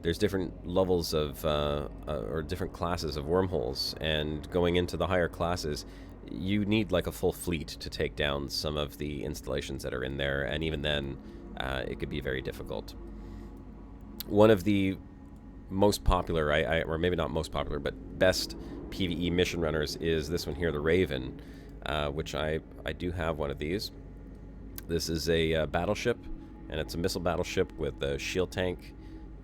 C: there's different levels of or different classes of wormholes, and going into the higher classes, you need like a full fleet to take down some of the installations that are in there, and even then it could be very difficult. One of the most popular, or maybe not most popular, but best PvE mission runners is this one here, the Raven, which I do have one of these. This is a battleship, and it's a missile battleship with a shield tank.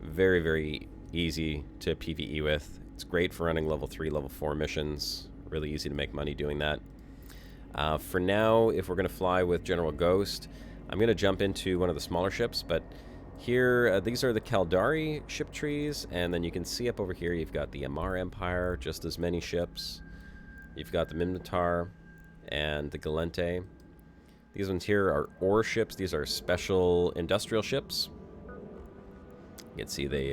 C: Very, very easy to PvE with. It's great for running level 3, level 4 missions. Really easy to make money doing that. For now, if we're going to fly with General Ghost, I'm going to jump into one of the smaller ships, but here, these are the Caldari ship trees, and then you can see up over here you've got the Amar Empire, just as many ships. You've got the Minotaur and the Galente. These ones here are ore ships. These are special industrial ships. You can see they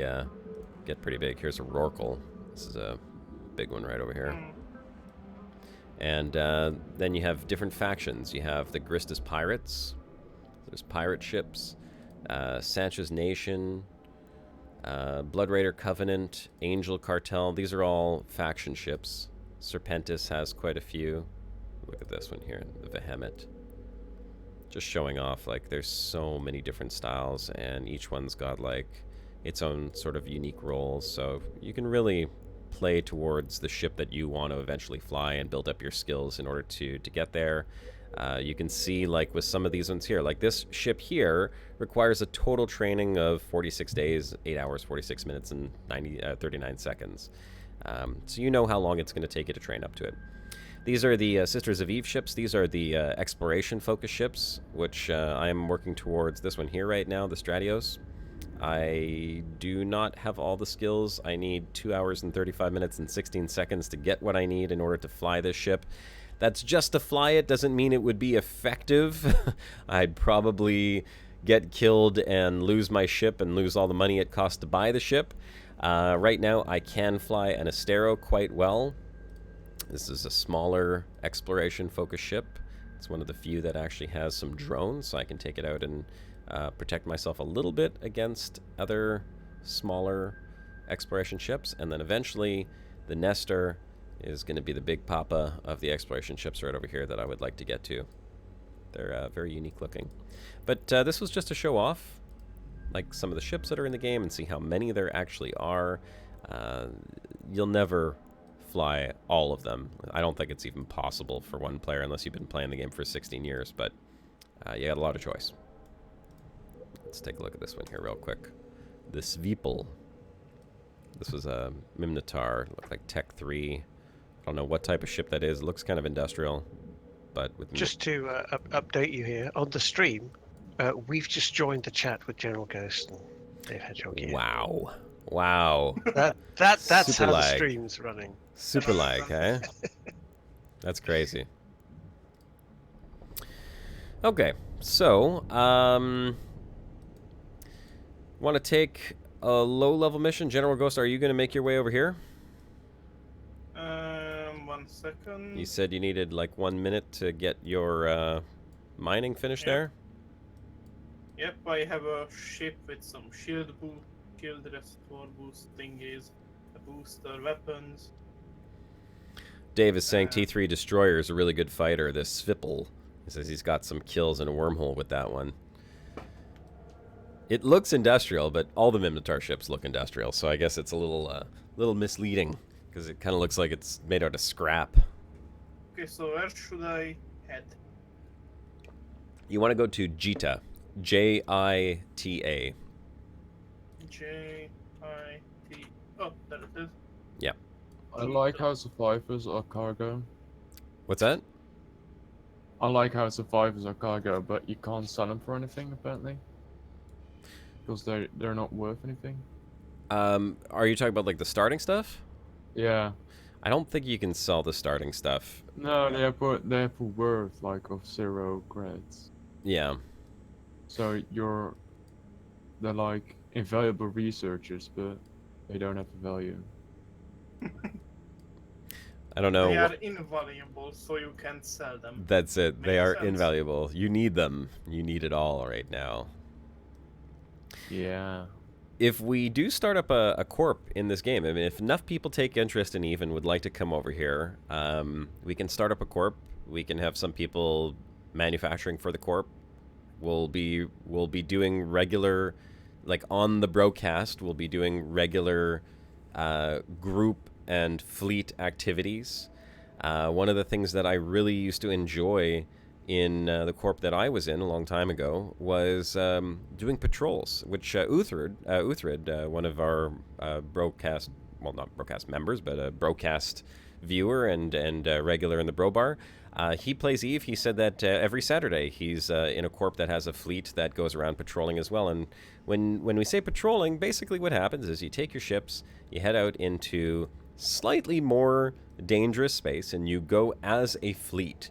C: get pretty big. Here's a Rorqual. This is a big one right over here. And then you have different factions. You have the Gristus Pirates. There's pirate ships. Sanchez Nation. Blood Raider Covenant. Angel Cartel. These are all faction ships. Serpentis has quite a few. Look at this one here, the Vehement. Just showing off, like, there's so many different styles, and each one's got like its own sort of unique roles, so you can really play towards the ship that you want to eventually fly and build up your skills in order to get there. You can see, like, with some of these ones here, like this ship here requires a total training of 46 days, 8 hours, 46 minutes, and 39 seconds. So you know how long it's going to take you to train up to it. These are the Sisters of Eve ships. These are the exploration-focused ships, which I am working towards this one here right now, the Stratios. I do not have all the skills. I need 2 hours and 35 minutes and 16 seconds to get what I need in order to fly this ship. That's just to fly it, doesn't mean it would be effective. I'd probably get killed and lose my ship and lose all the money it costs to buy the ship. Right now, I can fly an Astero quite well. This is a smaller exploration-focused ship. It's one of the few that actually has some drones, so I can take it out and protect myself a little bit against other smaller exploration ships. And then eventually, the Nestor is going to be the big papa of the exploration ships right over here that I would like to get to. They're very unique looking. But this was just to show off like some of the ships that are in the game and see how many there actually are. You'll never fly all of them. I don't think it's even possible for one player unless you've been playing the game for 16 years, but you got a lot of choice. Let's take a look at this one here real quick. The Svipel. This was a Minotaur, looked like Tech 3. I don't know what type of ship that is. It looks kind of industrial, but with
D: just to update you here on the stream, we've just joined the chat with General Ghost and Dave Hedgehog here.
C: Wow, wow.
D: That's
C: Super
D: how
C: lag.
D: the stream's running.
C: Super lag, eh? That's crazy. Okay, so want to take a low-level mission? General Ghost, are you going to make your way over here?
U: 1 second.
C: You said you needed like 1 minute to get your mining finished there?
U: Yep, I have a ship with some shield restore boost thingies, a booster, weapons.
C: Dave is saying T3 Destroyer is a really good fighter, this Svipel. He says he's got some kills in a wormhole with that one. It looks industrial, but all the Minotaur ships look industrial, so I guess it's a little misleading, because it kind of looks like it's made out of scrap.
U: Okay, so where should I head?
C: You want to go to Jita. J-I-T-A.
U: J-I-T... Oh, there it is.
C: Yeah.
E: I like how survivors are cargo.
C: What's that?
E: I like how survivors are cargo, but you can't sell them for anything, apparently. Because they're not worth anything.
C: Are you talking about like the starting stuff?
E: Yeah.
C: I don't think you can sell the starting stuff.
E: No, they have a worth like of 0 credits.
C: Yeah.
E: So they're like invaluable researchers, but they don't have a value.
C: I don't know.
U: They are invaluable, so you can't sell them.
C: That's it. They
U: Makes
C: are
U: sense.
C: invaluable. You need them. You need it all right now.
E: Yeah.
C: If we do start up a corp in this game, I mean, if enough people take interest in Eve and would like to come over here, we can start up a corp. We can have some people manufacturing for the corp. We'll be doing regular, like on the Brocast, we'll be doing regular group and fleet activities. One of the things that I really used to enjoy in the corp that I was in a long time ago was doing patrols, which Uthrid, one of our Brocast, well, not Brocast members, but a Brocast viewer and regular in the Bro Bar, he plays Eve. He said that every Saturday he's in a corp that has a fleet that goes around patrolling as well. And when we say patrolling, basically what happens is you take your ships, you head out into slightly more dangerous space, and you go as a fleet.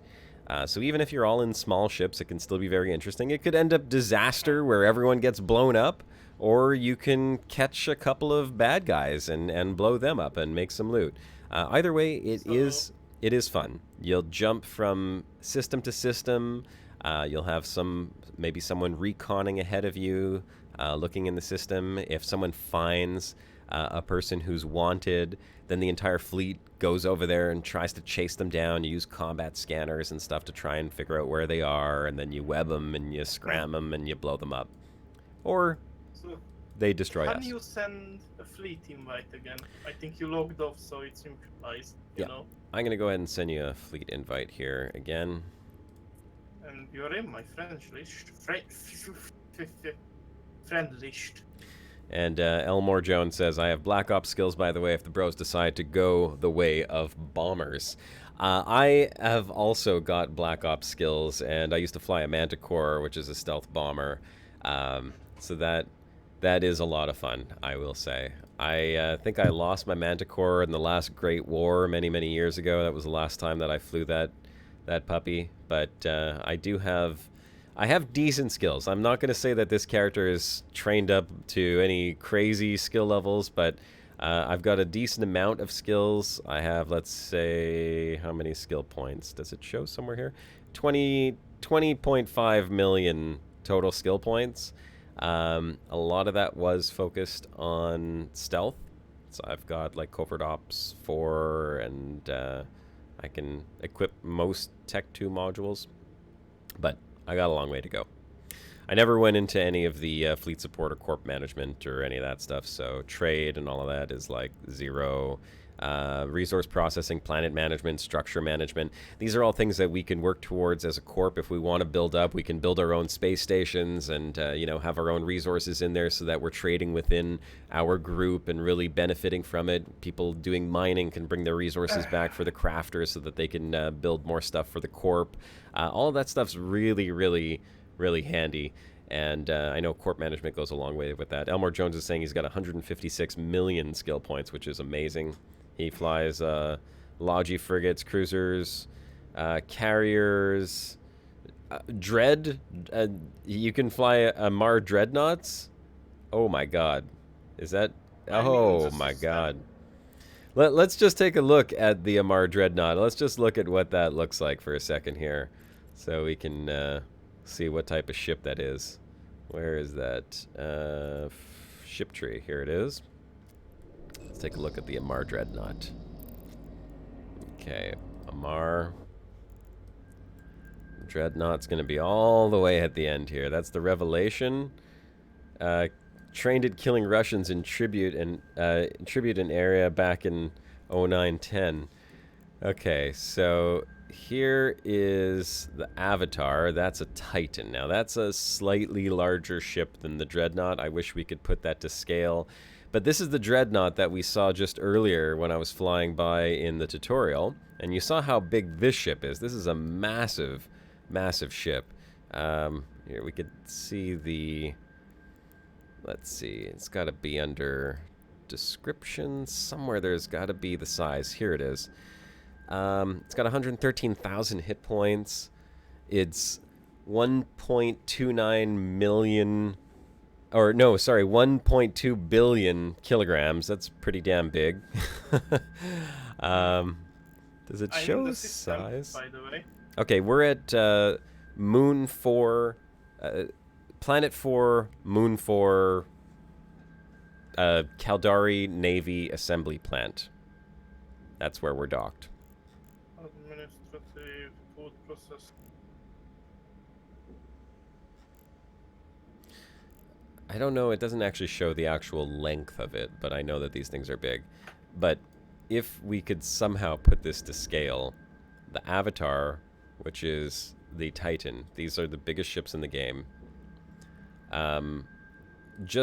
C: So even if you're all in small ships, it can still be very interesting. It could end up disaster where everyone gets blown up, or you can catch a couple of bad guys and blow them up and make some loot. Either way, it is fun. You'll jump from system to system. You'll have maybe someone reconning ahead of you, looking in the system. If someone finds a person who's wanted, then the entire fleet goes over there and tries to chase them down. You use combat scanners and stuff to try and figure out where they are, and then you web them and you scram them and you blow them up. Or they destroy us.
U: Can you send a fleet invite again? I think you logged off, so it's implies, you know.
C: I'm going to go ahead and send you a fleet invite here again.
U: And you're in my friends list. Friend list.
C: And Elmore Jones says, I have Black Ops skills, by the way, if the bros decide to go the way of bombers. I have also got Black Ops skills, and I used to fly a Manticore, which is a stealth bomber. So that is a lot of fun, I will say. I think I lost my Manticore in the last Great War many, many years ago. That was the last time that I flew that puppy. But I have decent skills. I'm not going to say that this character is trained up to any crazy skill levels, but I've got a decent amount of skills. I have, let's say, how many skill points? Does it show somewhere here? 20.5 million total skill points. A lot of that was focused on stealth. So I've got like Covert Ops 4, and I can equip most Tech 2 modules. But I got a long way to go. I never went into any of the fleet support or corp management or any of that stuff, so trade and all of that is like 0. Resource processing, planet management, structure management. These are all things that we can work towards as a corp. If we want to build up, we can build our own space stations and you know, have our own resources in there so that we're trading within our group and really benefiting from it. People doing mining can bring their resources back for the crafters so that they can build more stuff for the corp. All of that stuff's really, really, really handy. And I know corp management goes a long way with that. Elmore Jones is saying he's got 156 million skill points, which is amazing. He flies Logi frigates, cruisers, carriers, Dread. You can fly a Mar Dreadnoughts. Oh my God, is that? Oh my God. Let's just take a look at the Amar Dreadnought. Let's just look at what that looks like for a second here, so we can see what type of ship that is. Where is that? Ship tree. Here it is. Let's take a look at the Amar Dreadnought. Okay, Amar Dreadnought's going to be all the way at the end here. That's the Revelation. Trained at killing Russians in Tribute and Tribute an area back in 09-10. Okay, so here is the Avatar. That's a Titan. Now that's a slightly larger ship than the Dreadnought. I wish we could put that to scale. But this is the Dreadnought that we saw just earlier when I was flying by in the tutorial. And you saw how big this ship is. This is a massive, massive ship. Here we could see the... Let's see. It's got to be under description. Somewhere there's got to be the size. Here it is. It's got 113,000 hit points. It's 1.29 million... Or, no, sorry, 1.2 billion kilograms. That's pretty damn big. Does it show size?
U: By the way.
C: Okay, we're at Moon 4, Planet 4, Moon 4, Caldari Navy Assembly Plant. That's where we're docked.
U: Administrative food process.
C: I don't know, it doesn't actually show the actual length of it, but I know that these things are big. But if we could somehow put this to scale, the Avatar, which is the Titan, these are the biggest ships in the game. Just